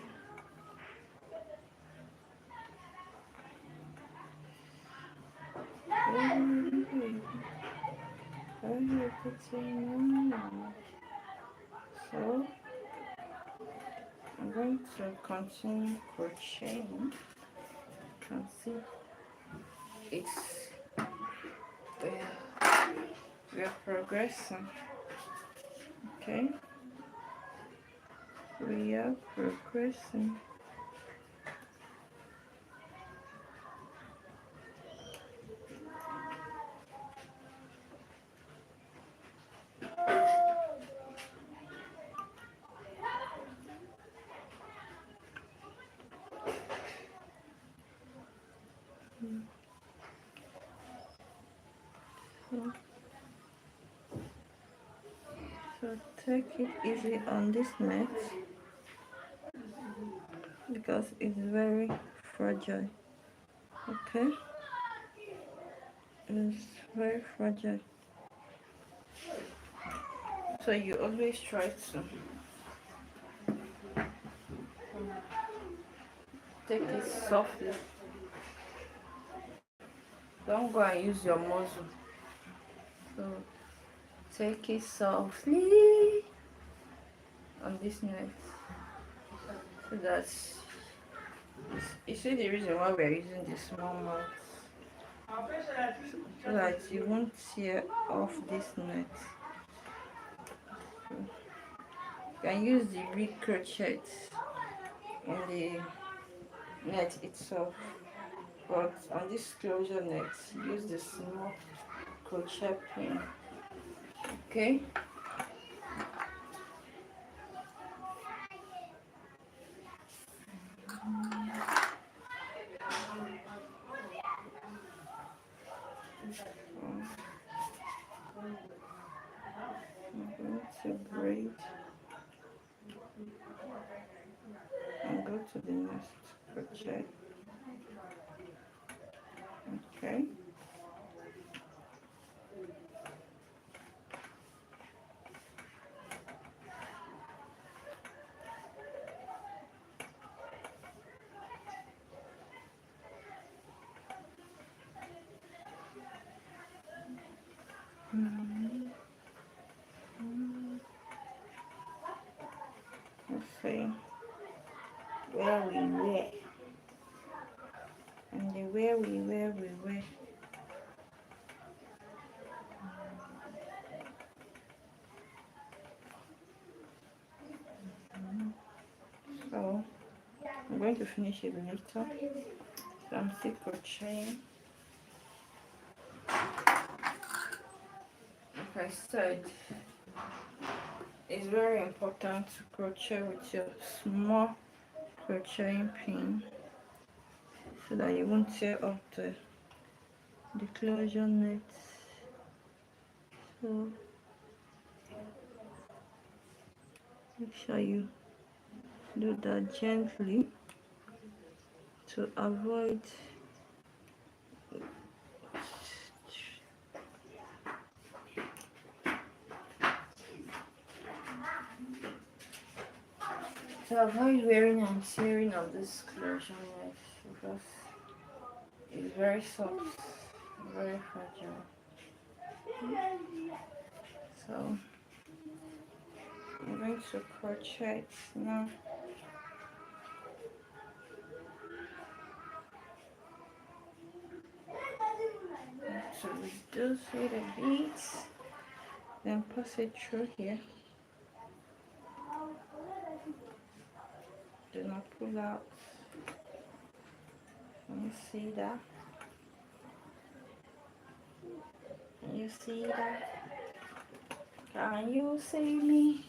Speaker 1: So I'm going to continue crocheting. You can see it's we're progressing. Okay, we are progressing. So take it easy on this net because it's very fragile. Okay, it's very fragile. So you always try to take it softly. Don't go and use your muscle. So take it softly on this net so that you see the reason why we're using the small mouth, so that you won't tear off this net. So you can use the big crochet in the net itself, but on this closure net use the small crochet pin. Okay, braid and go to the next crochet. Okay. Let's see where we were and the where we were. So I'm going to finish it later. So I'm still crocheting. Like I said, it's very important to crochet with your small crocheting pin so that you won't tear up the closure net. So make sure you do that gently to avoid wearing and tearing of this closure net because it's very soft, very fragile. So I'm going to crochet it now. To reduce it a bit, then pass it through here. Do not pull out. Can you see that? Can you see that? Can you see me?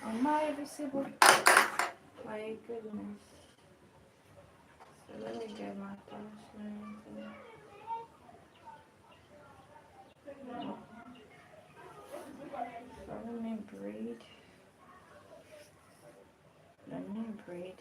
Speaker 1: Am I visible? My goodness. So let me get my attachment. So let me braid. Let me braid.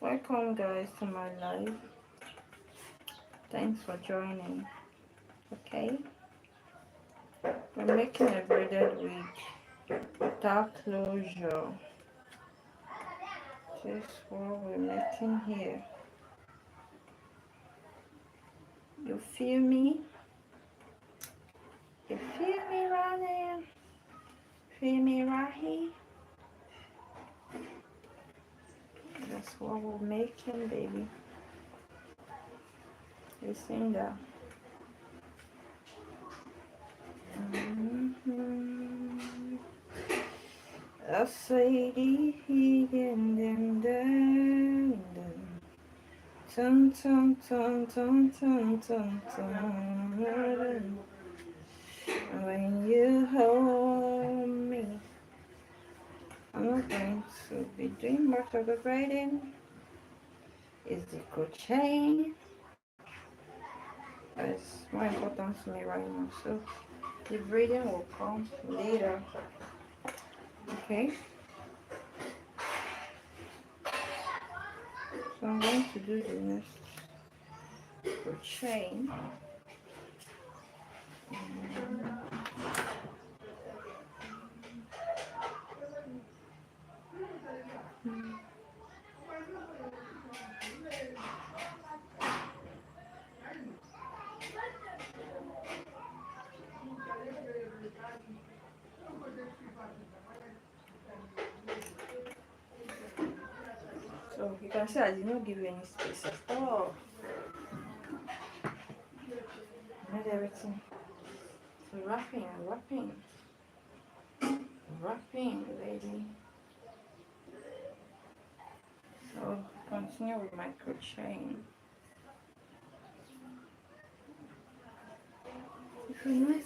Speaker 1: Welcome guys to my live. Thanks for joining. Okay, we're making a braided wig without closure. This is what we're making here. You feel me? You feel me right there? Feel me right here? That's what we're making, baby. You sing that. I say Tum tum tum tum tum tum tum. When you hold me, I'm not going to be doing much of the braiding. It's the crocheting that's more important to me right now. So the braiding will come later. Okay. So I'm going to do the next crocheting. So you can see I did not give you any space at all. Made everything. So wrapping, baby. So continue with my crocheting. If you know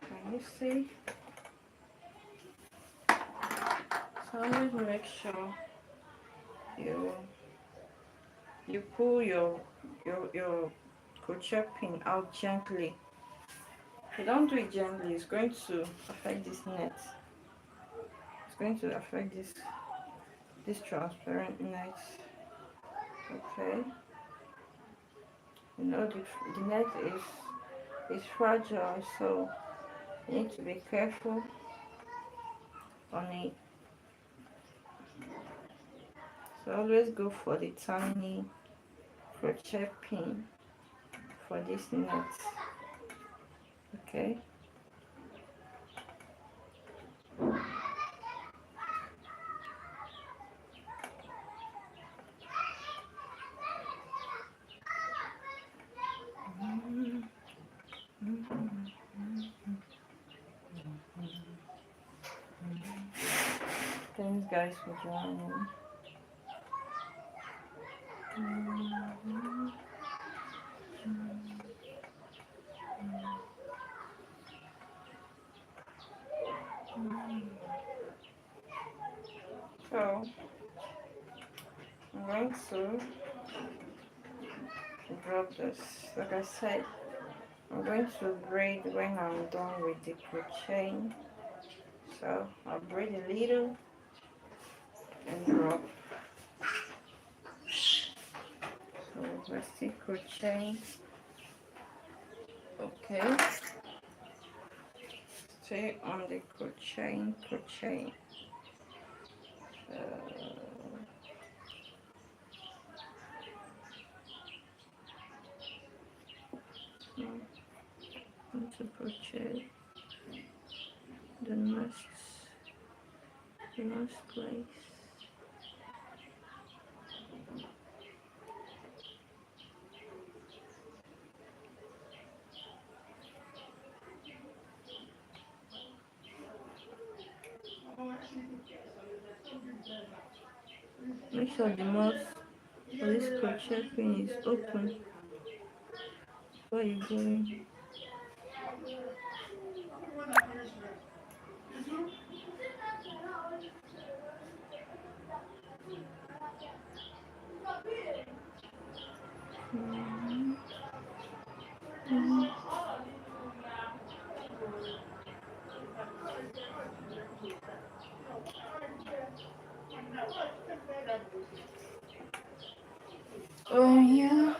Speaker 1: Can you see? So always make sure you pull your crochet pin out gently. If you don't do it gently, it's going to affect this net. It's going to affect this transparent net. Okay. You know the net is fragile, so you need to be careful on it. So always go for the tiny crochet pin for this net. Okay. Thanks guys for joining. So I'm going to drop this. Like I said, I'm going to braid when I'm done with the crocheting. So I'll braid a little and drop. So we're still crocheting. Okay. Stay on the crocheting. To crochet the next place. Make sure the mouth of this crochet pin is open before you go in. Oh yeah.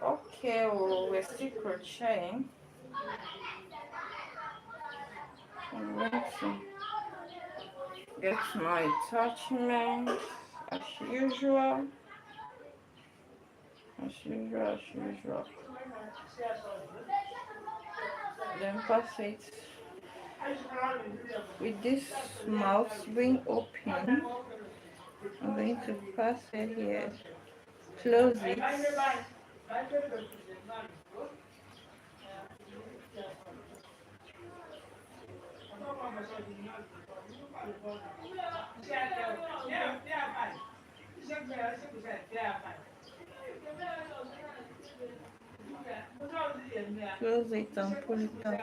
Speaker 1: Okay, well, we're still crocheting. I'm going to get my attachment as usual. Then pass it with this mouth being open. I'm going to pass it here. Close it. Close it and pull it out.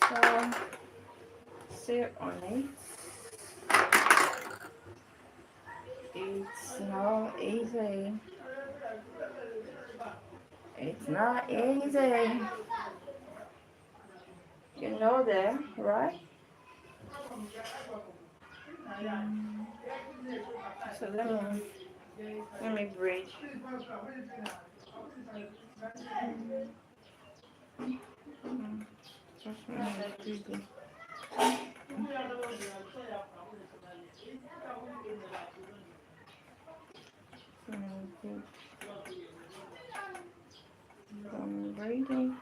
Speaker 1: So, sit on it. It's not easy. It's not easy. You know that, right? So let me braid. Just Good. Braiding.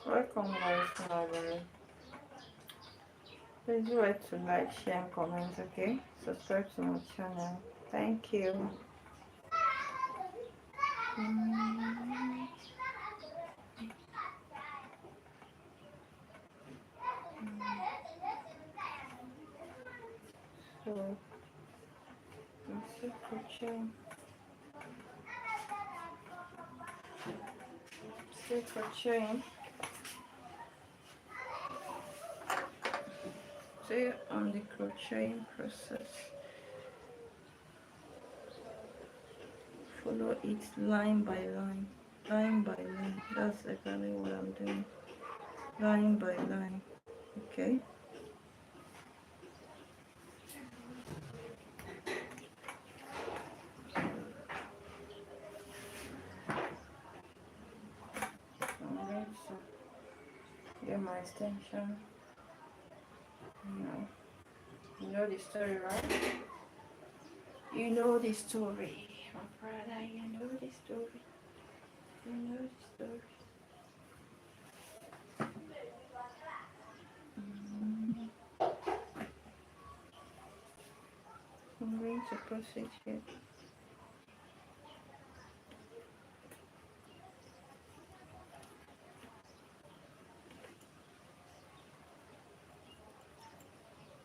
Speaker 1: Welcome, guys. Please do it to like, share, and comment. Okay, subscribe to my channel. Thank you. So, let's see coaching. See coaching. See on the crocheting process. Follow it line by line. Line by line. That's exactly what I'm doing. Line by line. Okay. Alright, so get my extension. You know the story, right? You know the story, my brother. You know the story. You know the story. I'm going to proceed here.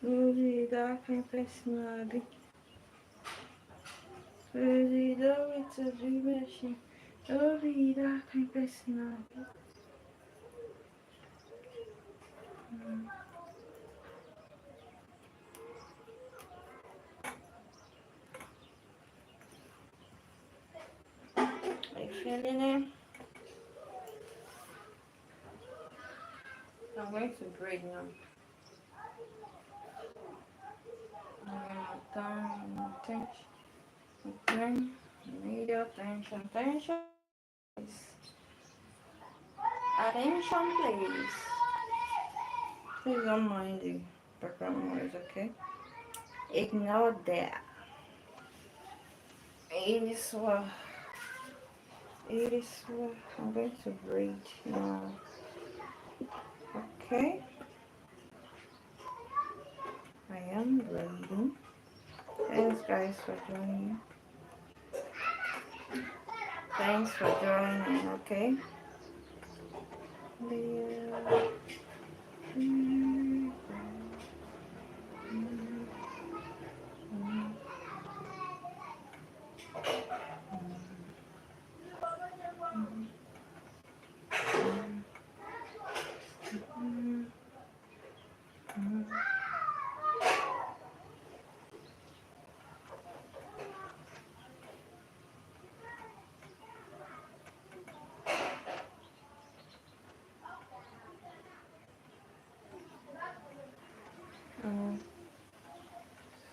Speaker 1: Vida quem personagem. Vida with a machine. Vida quem personagem. Are you feeling it? I'm going to braid now. Attention. Okay. Need your attention. Attention. Attention, please. Please don't mind the background noise, okay? Ignore that. It is what I'm going to braid now. Okay. I am braiding. Thanks guys for joining. Thanks for joining, okay?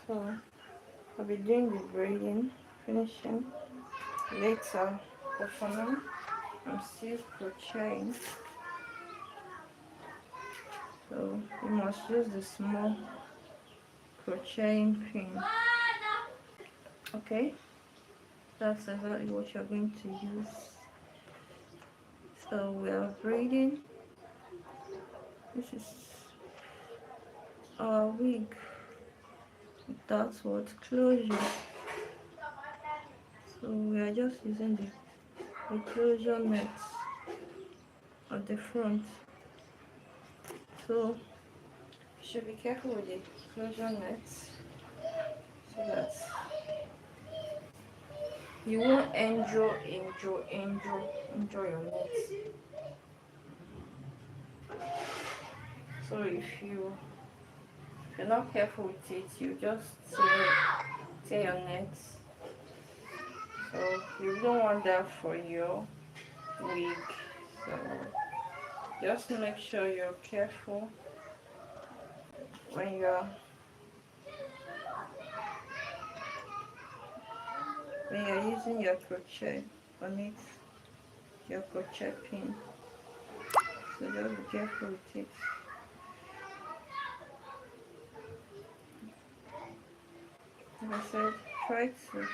Speaker 1: So I'll be doing the braiding, finishing later, but for now I'm still crocheting. So you must use the small crocheting pin. Okay, that's exactly what you're going to use. So we are braiding. This is our wig. That's what closure. So we are just using the closure nets at the front. So you should be careful with the closure nets so that you won't enjoy your nets. So if you're not careful with it, you just tear your nets. So you don't want that for your wig. So just make sure you're careful when you're when you're using your crochet on it, your crochet pin. So just be careful with it. Like I said,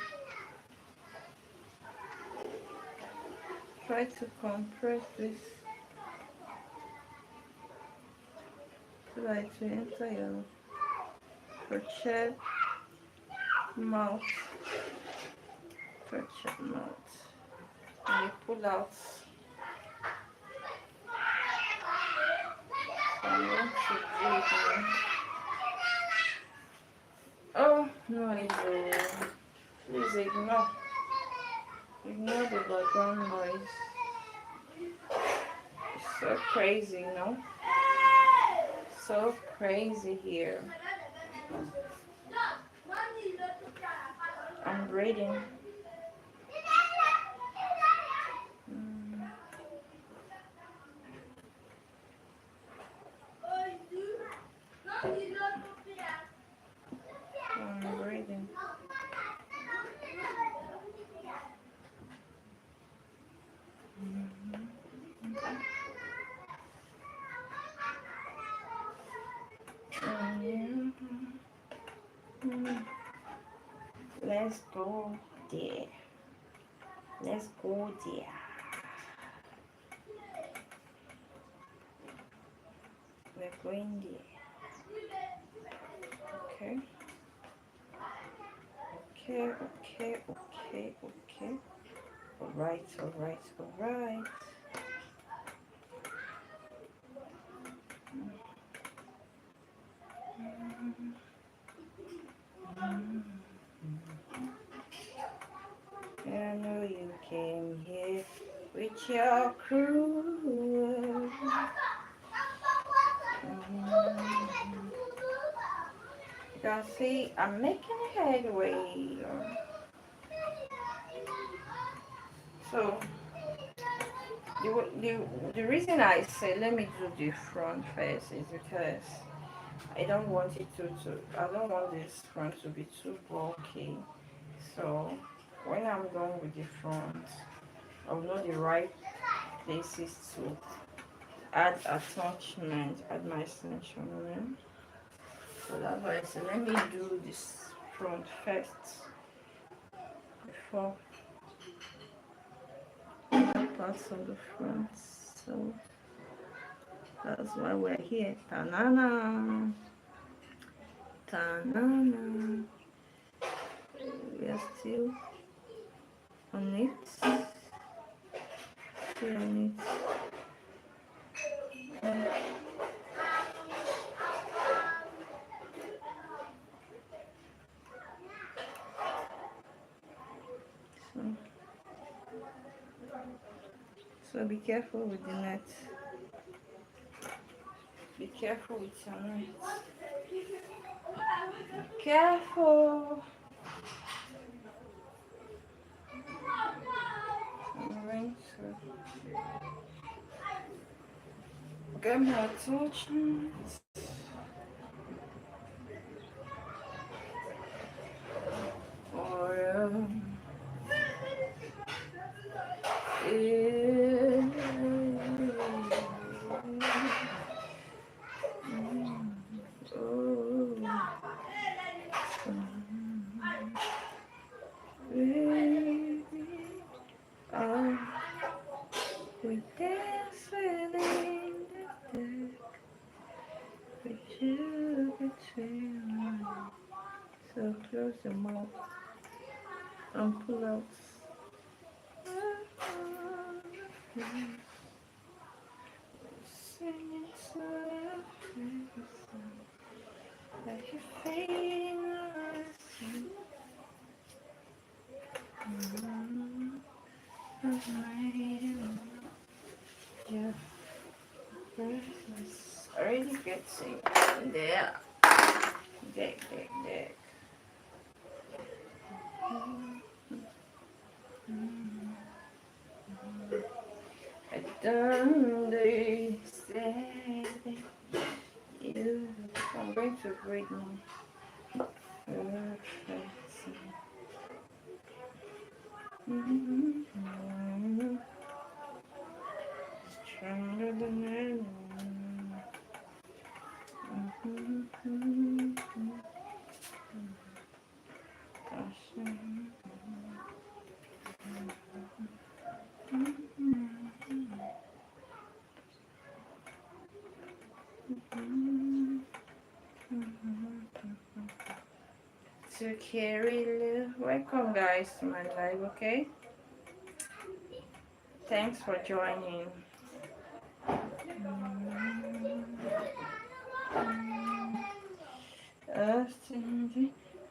Speaker 1: try to compress this so that it will enter your crochet mouth. Crochet mouth. And you pull out some want to do it now. Oh no, please ignore the background noise. It's so crazy, no? So crazy here. I'm braiding. I'm braiding. Let's go there. Let's go there. We're going there. Okay. Okay. Alright. I know you came here with your crew. You can see I'm making headway. So the reason I say let me do the front first is because I don't want I don't want this front to be too bulky. So when I'm done with the front, I'll know the right places to add attachment, add my extension ring. So that's why I said let me do this front first before other parts of the front. So that's why we're here. Ta-na-na. Ta-na-na. We are still on it. Still on it. So be careful with the net. Be careful with your net. Careful. I'm going to get my attachment. Or we dance within the dark with you between us. So close your mouth and pull out. Singing so like you're fading away. Yeah, Christmas already gets it there. Deck. I done they said you. I'm going to braid now. Stronger than anyone. To carry, welcome guys to my live, okay? Thanks for joining.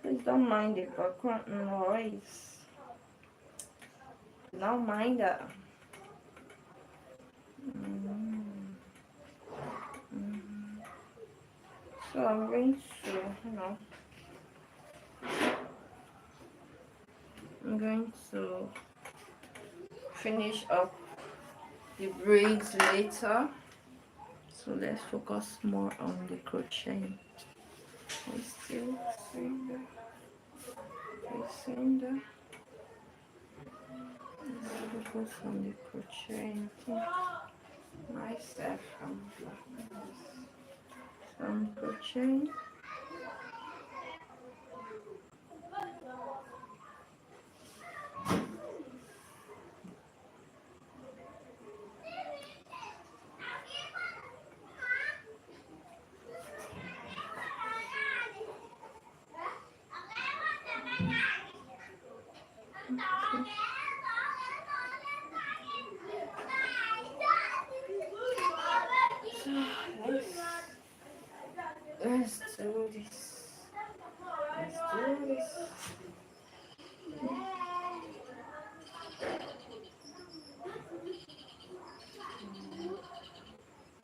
Speaker 1: Please don't mind the background noise. Don't mind that. So I'm going to, I'm going to finish up the braids later. So let's focus more on the crocheting. We still seeing that. We seeing that. Let's focus on the crocheting. Myself some crocheting. Let's do this. Let's do this.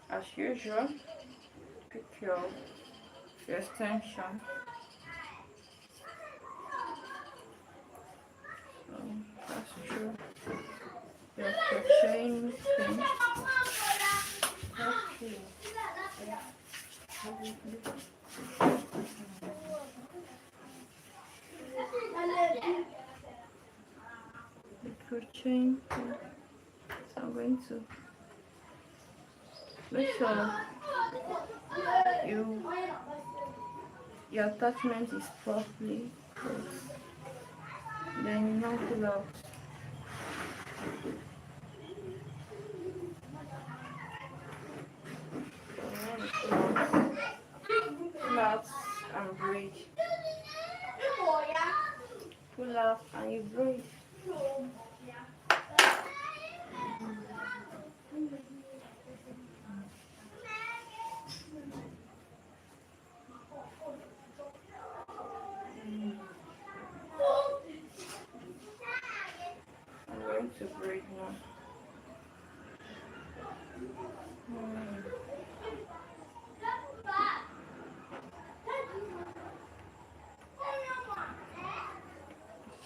Speaker 1: As usual, pick your extension. So that's true. Your crocheting thing. Okay. The crocheting thing. So I'm going to make sure your attachment is properly closed. Then you not pull out. Pull out and braid. Pull out and you braid. I'm going to braid now.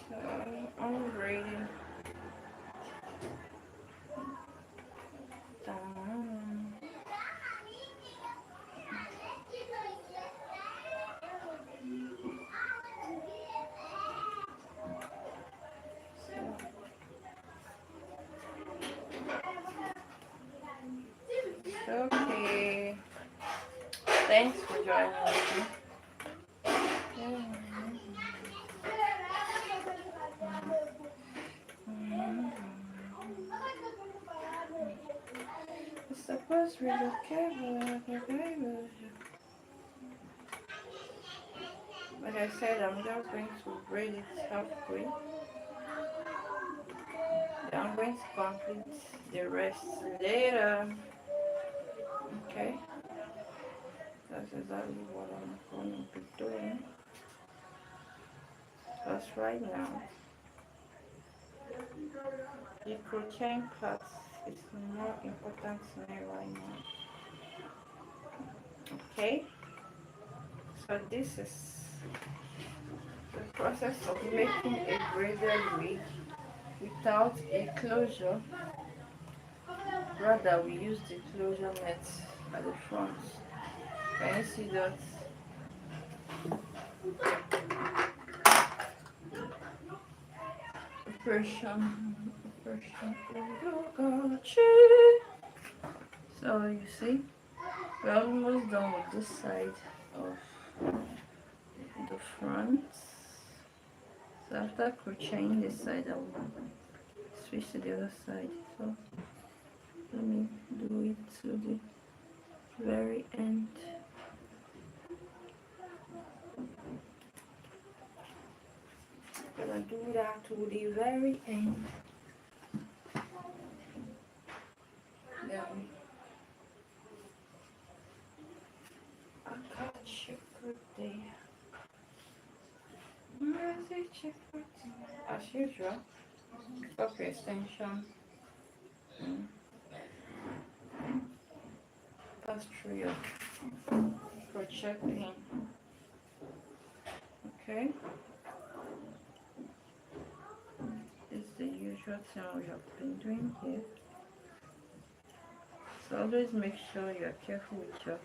Speaker 1: So I'm braiding down. Okay. Thanks for joining me. It's supposed to be okay, but like I said, I'm just going to braid it halfway. Then I'm going to complete the rest later. Okay? That's exactly what I'm going to be doing. Because right now, the crocheting part is more important to me right now. Okay? So this is the process of making a braided wig without a closure. Rather, we use the closure net at the front. Can you see that? operation. So you see, we're almost done with this side of the front. So after crocheting this side, I will switch to the other side. So let me do it to the very end. Gonna do that to the very end. Then I got chocolate there. Where is it chocolate? As usual, stop your extension. Pass through your crochet pin. Okay. It's the usual thing we have been doing here. So always make sure you're careful with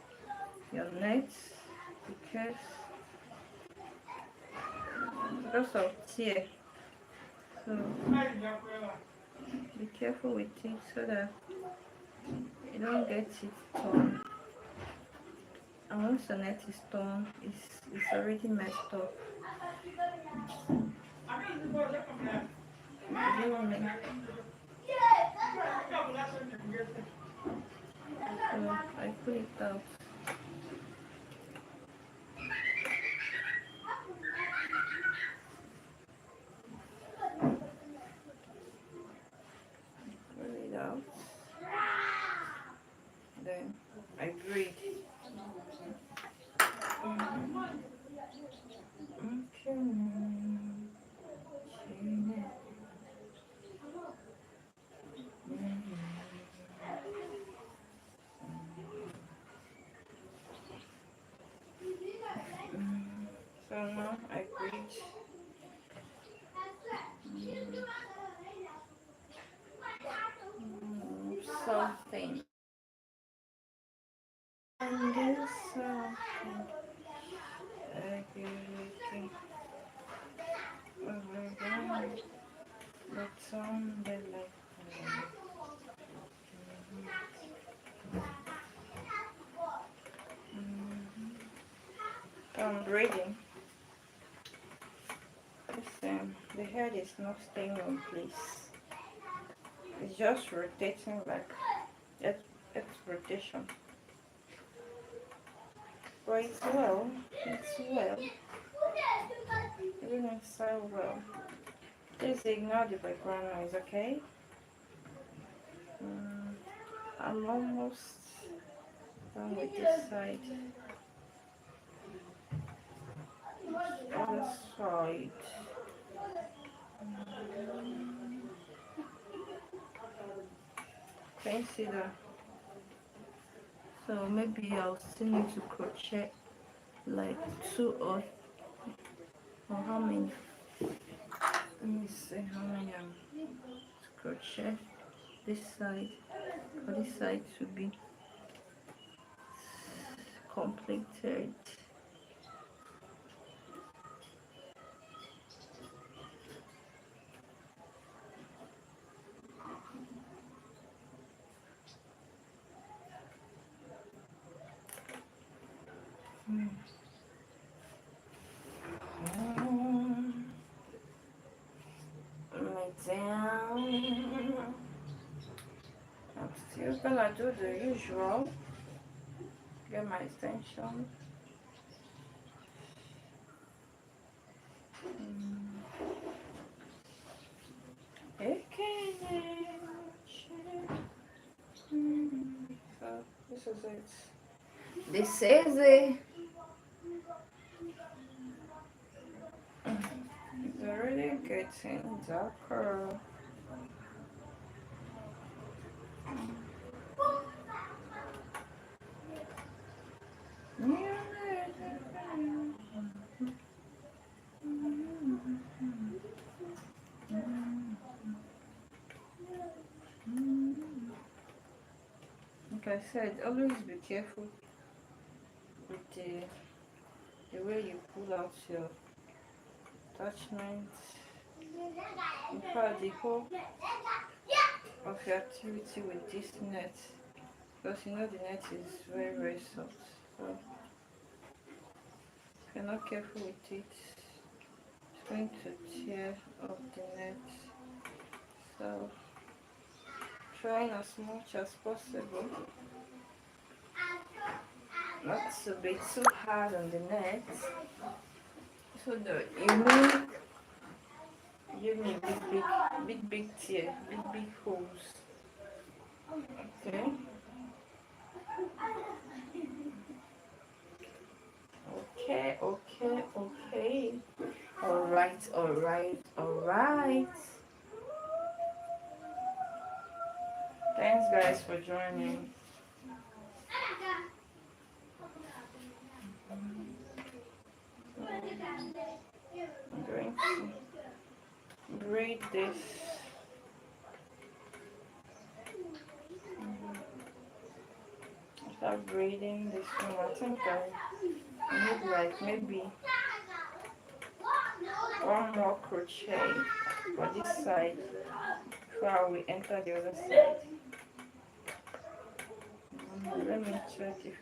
Speaker 1: your nets because of tear. So be careful with it so that you don't get it torn. And once the net is torn, it's already messed up. Believe me. So I pull it out. Pull it out. Then I braid. So now I braid something. And do something. Everything. But on the light. I'm braiding. The head is not staying in place. It's just rotating like it's rotation. But it's well. Even so well. Please ignore the background noise, okay? I'm almost done with this side. Other side. Can you see that? So maybe I'll still need to crochet like 2 or how many? Let me see how many I'm to crochet this side for this side to be completed. Down. I'm still gonna do the usual. Get my extension. So this is it. This is it. It's already getting darker. Like I said, always be careful with the way you pull out your attachments. impact the whole of your activity with this net, because you know the net is very, very soft. So if you're not careful with it, it's going to tear up the net. So trying as much as possible not to be too hard on the net, so that it will give me big tear, big holes. Okay. Okay. Alright. Thanks guys for joining. I'm going to braid this. Start braiding this one. I think I need like maybe one more crochet for this side before we enter the other side. Let me check if it is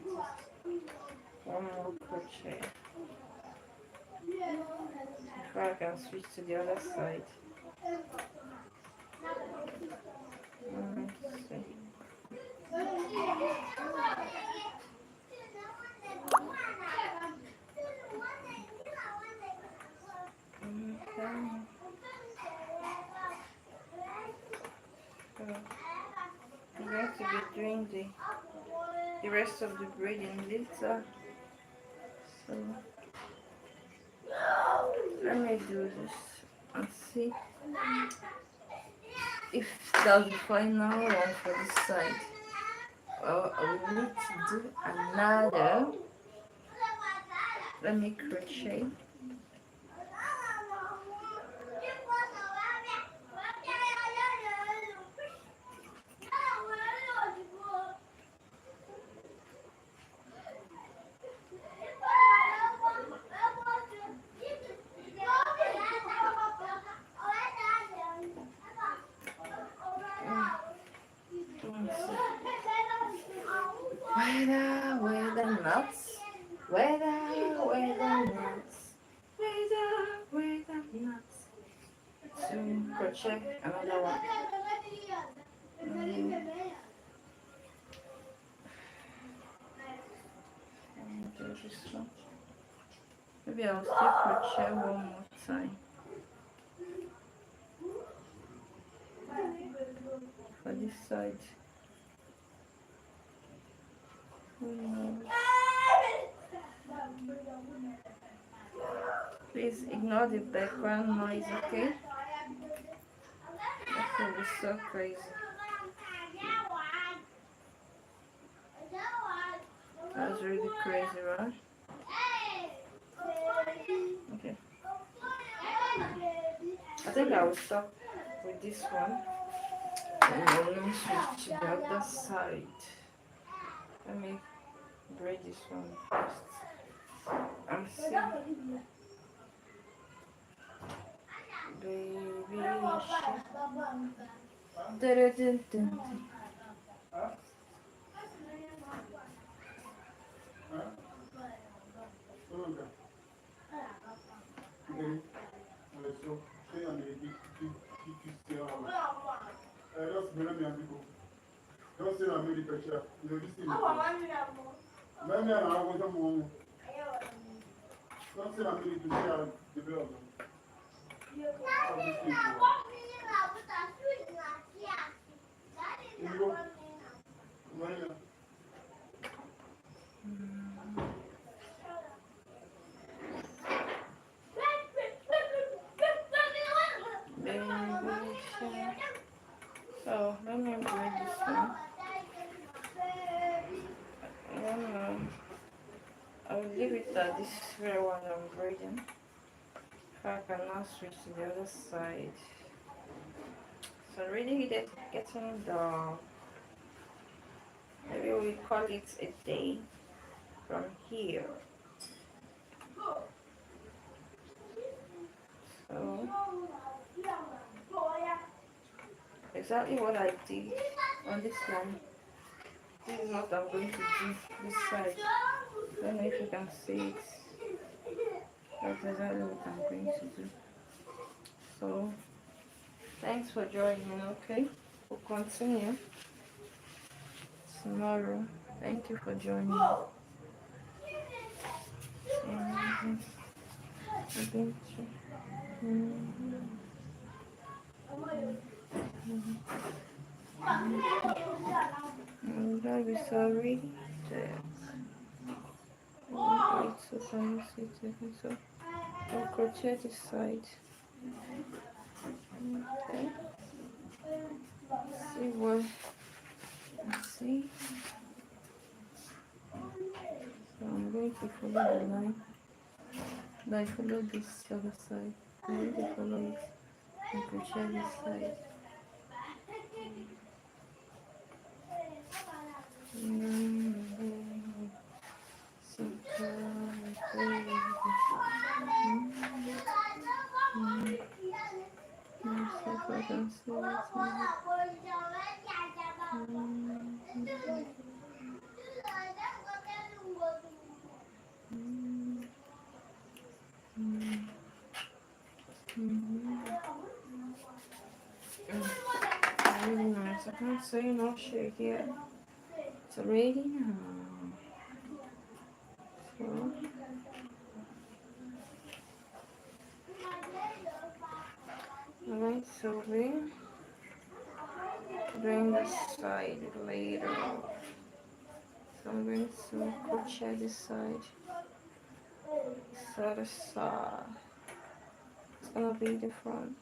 Speaker 1: one more crochet before I can switch to the other side. Let's see. I'm going to be doing the rest of the braiding later. So let me do this and see if that's the final one for this side. Well, I will need to do another. Let me crochet. Where the nuts? Where the nuts? Where the nuts? So crochet another one. Do this one. Maybe I'll still crochet one more time for this side. Who knows? Please ignore the background noise, okay? That will be so crazy. That was really crazy, right? Okay. I think I will stop with this one. And I will switch to the other side. Let me braid this one first. And see. Baby shark. Dun-dun-dun-dun. So let me braid this one. I'll leave it at this very one I'm braiding. I can now switch to the other side. So really getting dark. Maybe we call it a day from here. So exactly what I did on this one. This is what I'm going to do this side. I don't know if you can see it. That's exactly what I'm going to do. So thanks for joining, okay? We'll continue tomorrow. Thank you for joining. I'm very sorry that so can you see it? So I'll crochet this side. Okay. See what see. So I'm going to follow the line. Then I follow this other side. I'm going to follow it and crochet this side. Really nice. I can't say no shake yet. It's already now. So alright, so we're doing this side later. So I'm going to crochet this side. So the side. It's gonna be the front.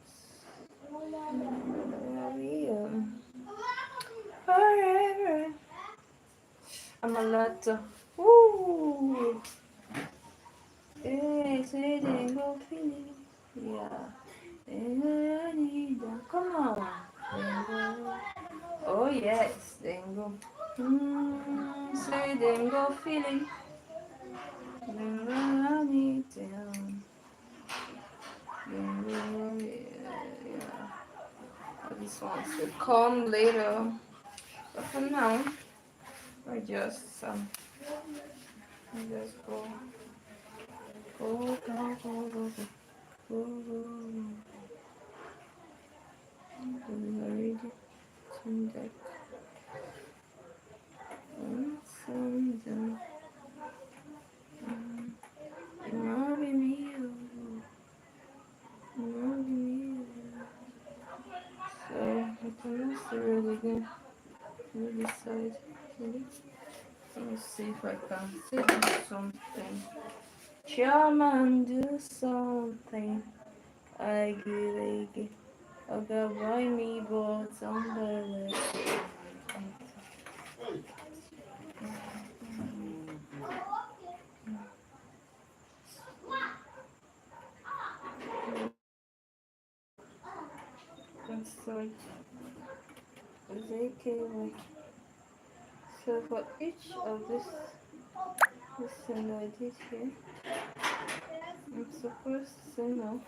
Speaker 1: Forever. I'm a lot of woo. It's a go feeling. Yeah. I need that. Come on. Oh yes, Dingo. Say Dingo feeling. Dingo I need them. Dingo, yeah. This one should come later. But for now, I just go, go, go, go, go, go, go. We already tuned that. Some Marry me, marry me. So I can also really go to this side. Let me see if I can do something. Chairman, do something. I get. I got buy me boats on the left. So okay. So for each of this thing I did here, I'm supposed to know.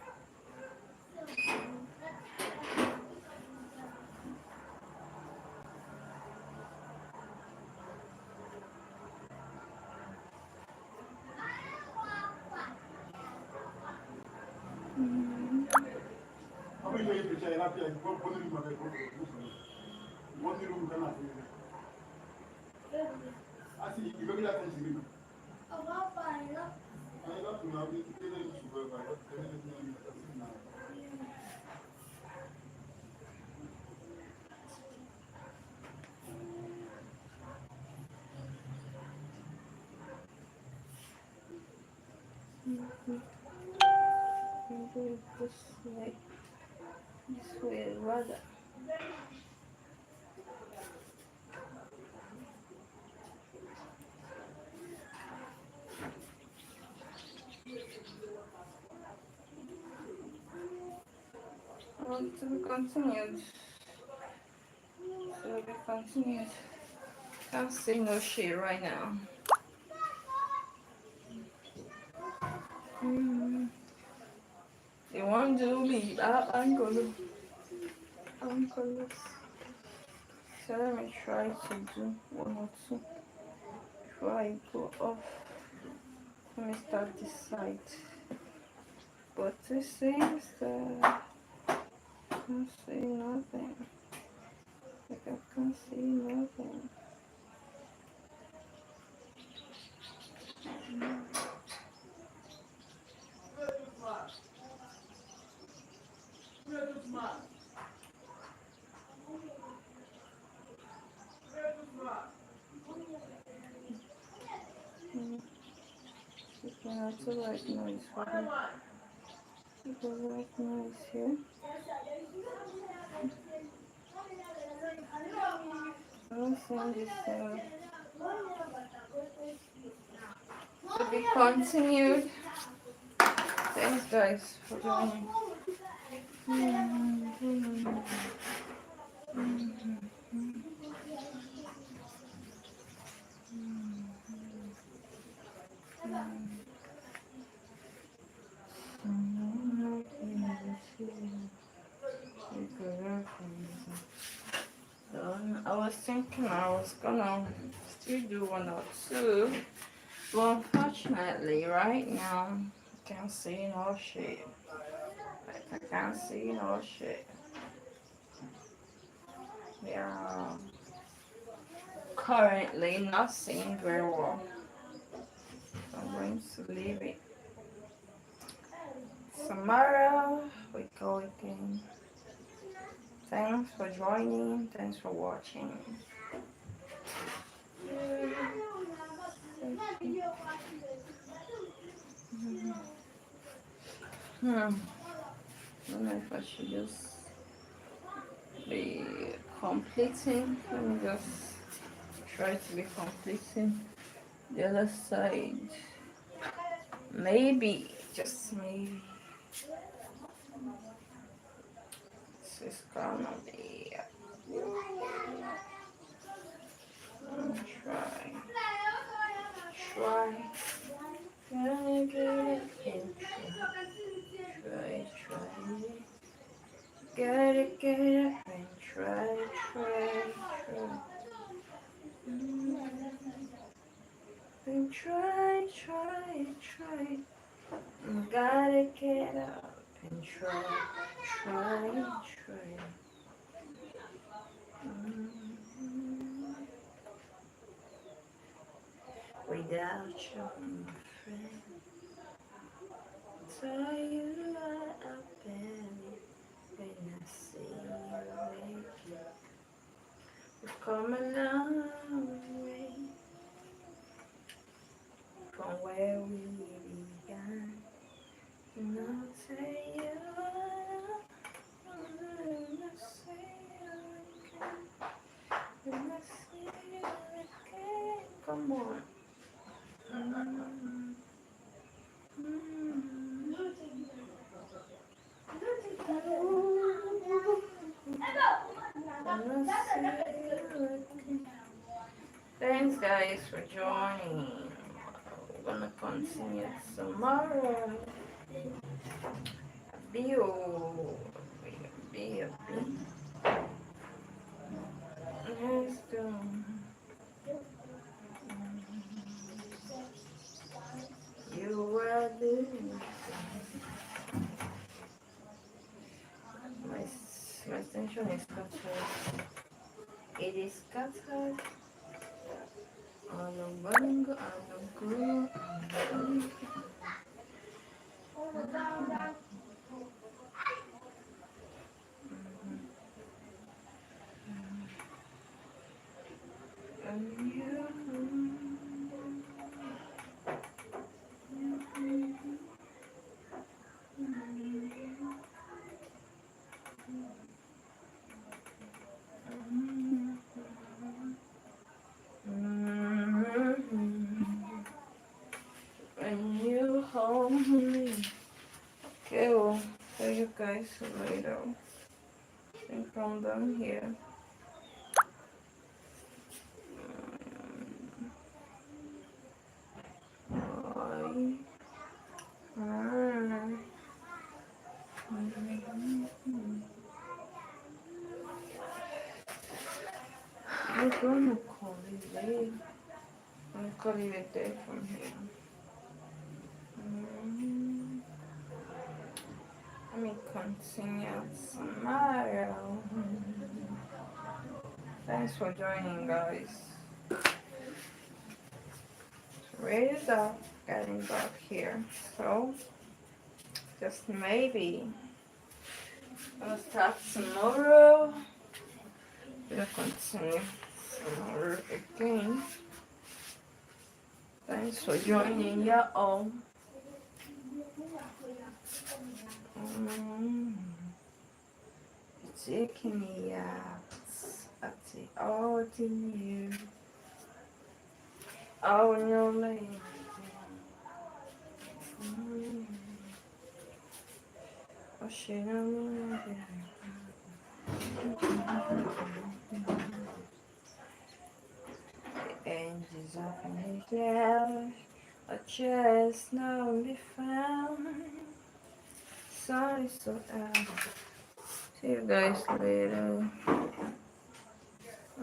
Speaker 1: Do it this way rather. To be continued. To be continued. Can't see no shit right now. It won't do me. I'm gonna. So let me try to do one or two before I go off. Let me start this side. But it seems that I can't see nothing. Like I can't see nothing. Looking at the right noise for the right noise here. I'm seeing this to be continued. Thanks guys for joining. I was thinking I was gonna still do one or two, but unfortunately right now I can't see no shit. Like I can't see no shit. Yeah, currently not seeing very well. I'm going to leave it. Tomorrow we go again. Thanks for joining. Thanks for watching. I don't know if I should just be completing. Let me just try to be completing the other side. Maybe, just maybe, this is gonna be. Try. Gonna get it. Try. Gotta get up and try. And try. Gotta get up and try. Without you, my friend, tell you what I've been when I see you again. We've come a long way from where we began. And I'll tell you what when I see you again. When I see you again. Come on. Thanks guys for joining. We're gonna continue tomorrow. Be. Let's go. You are doing my extension is scattered. It is scattered. Alongo. When you hold me. Okay, well, see you guys later. I think I'm done here. Bye. I'm gonna call it late. I'm gonna call it a day from here. Mm, Let me continue tomorrow. Thanks for joining, guys. Raise up, getting back here. So, just maybe I'll start tomorrow. We'll continue tomorrow again. Thanks for joining, y'all. Taking me out at the ordinary. Oh, no lane. Oh, she don't the angels up in the clouds are just now be found. Sorry, so out. See you guys later.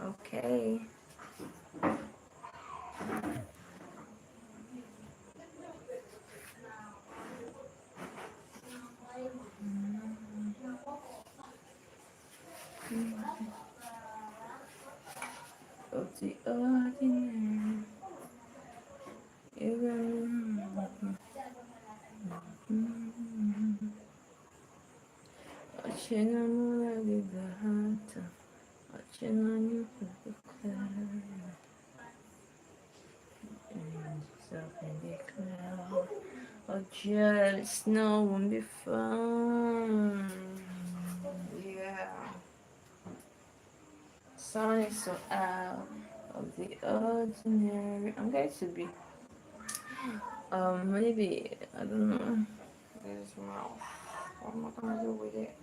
Speaker 1: Okay. Of the ordinary. Achinamura vivahata, achinanyu pupukara, and up in the cloud. Oh, just snow won't be fun. Yeah. Sun is so out of the ordinary. I'm going to be, maybe, I don't know. There's mouth. What am I gonna do with it?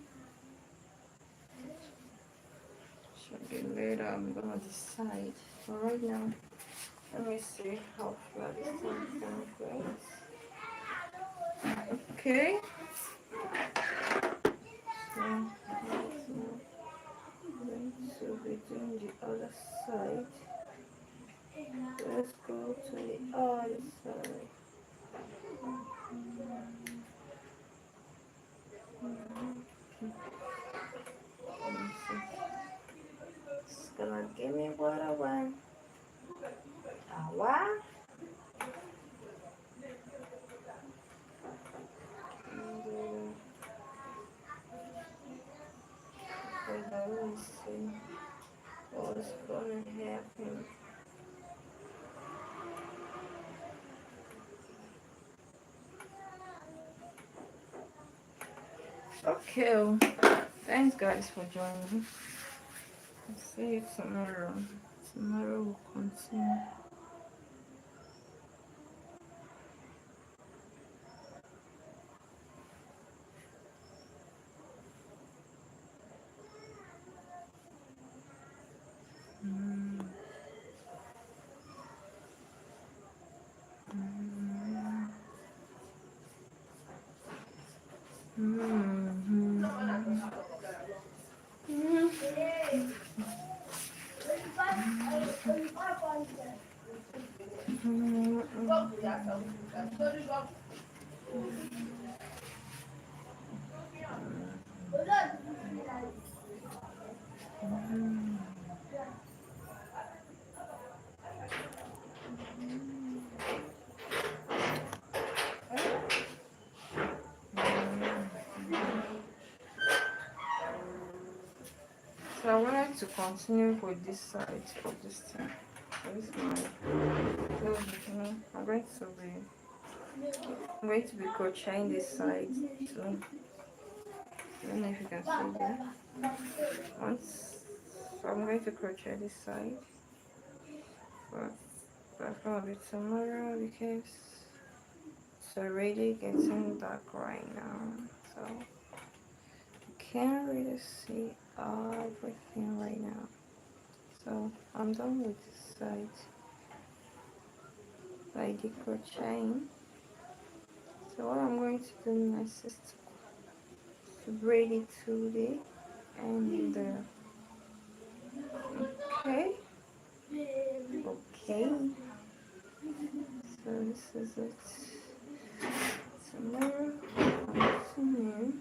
Speaker 1: Should be later. I'm gonna decide. But right now, let me see how far this thing goes. Okay. So, going to be doing the other side. Let's go to the other side. It's gonna give me what I want. What? Let me see what's gonna happen. Okay, well, thanks guys for joining. I'll see you tomorrow. Tomorrow we'll continue. So I wanted to continue with this side for this time. This is my clothes bikini. I'm going to be crocheting this side too. I don't know if you can see that. So I'm going to crochet this side, but that's gonna be tomorrow because it's already getting dark right now. So you can't really see everything right now. So I'm done with this side by the crocheting. So what I'm going to do next is to braid it to the end. Okay. Okay, so this is it. Tomorrow, continue.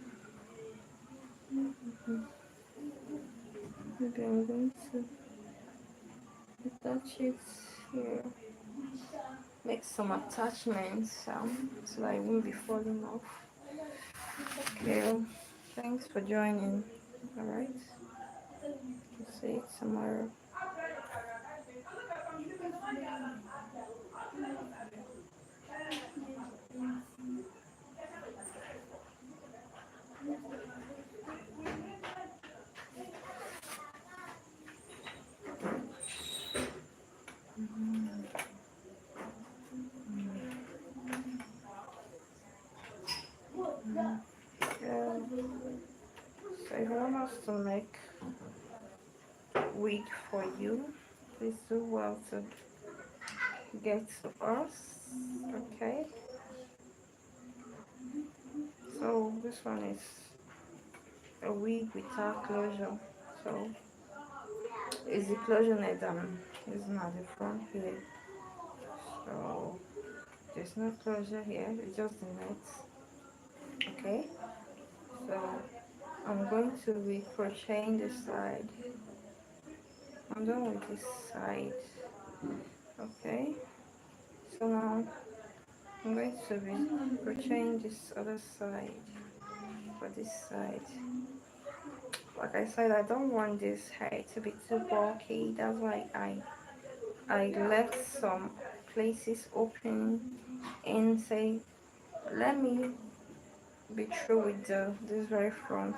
Speaker 1: Maybe I'm going to attach it here. Make some attachments so that it won't be falling off. Okay, thanks for joining. Alright, see you tomorrow. Yeah. So if you want us to make wig for you, please do well to get to us. Okay, so this one is a wig without closure. So it's the closure net is not the front here. So there's no closure here, it's just the net. Okay, so I'm going to be crocheting this side. I'm done with this side. Okay, so now I'm going to be crocheting this other side for this side. Like I said, I don't want this hair to be too bulky. That's why I left some places open and say, let me be through with this very front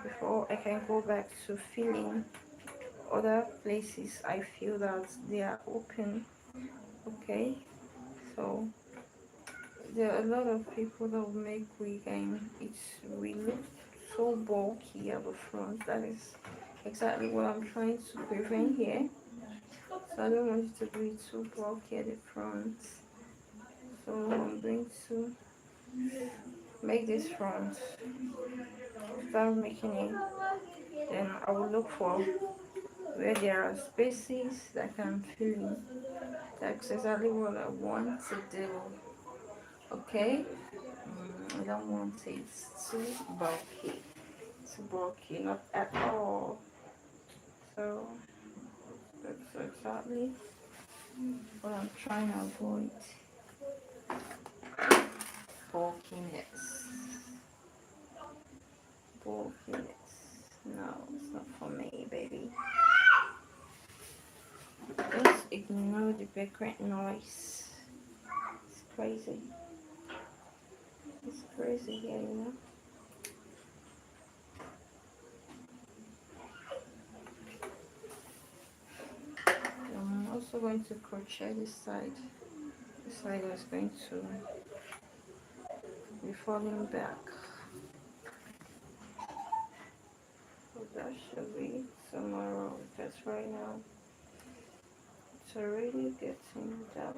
Speaker 1: before I can go back to filling other places I feel that they are open. Okay, so there are a lot of people that will make wig and we look so bulky at the front. That is exactly what I'm trying to prevent here. So I don't want it to be too bulky at the front. So I'm going to make this front. Start making it. Then I will look for where there are spaces that can fill in. That's exactly what I want to do. Okay? I don't want it too bulky. Too bulky, not at all. So that's exactly what I'm trying to avoid. Bulkiness. Bulkiness. No, it's not for me, baby. Just ignore the background noise. It's crazy. It's crazy here, you know. I'm also going to crochet this side. This side is going to be falling back. So that should be tomorrow, because right now it's already getting dark.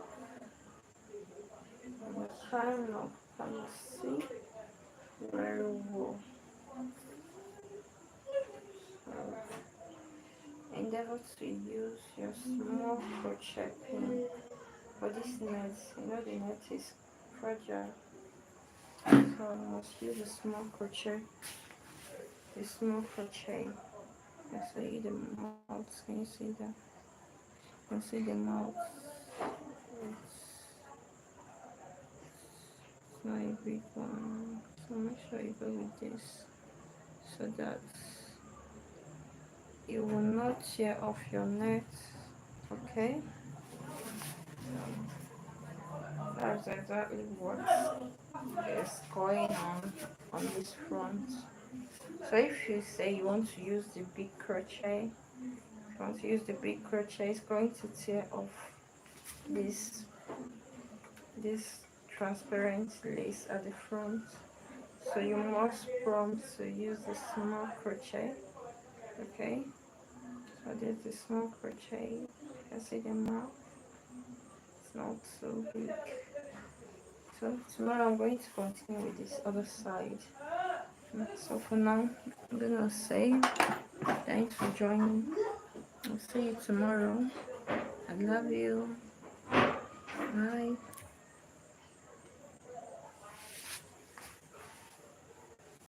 Speaker 1: And the time now can see very well. So endeavor to use your small crochet pin for this net. You know the net is fragile, so I must use a small crochet. The small crochet. You see the mouth. Can you see that? You can see the mouth. It's not a big one. So make sure you go with this so that it will not tear off your net. Okay? That's exactly what is going on this front. So if you say you want to use the big crochet, if you want to use the big crochet, it's going to tear off this transparent lace at the front. So you must prompt to use the small crochet. Okay, so there's the small crochet. You can see the mouth. It's not so big. So tomorrow I'm going to continue with this other side. So for now, I'm gonna say thanks for joining. I'll see you tomorrow
Speaker 2: I love you. Bye.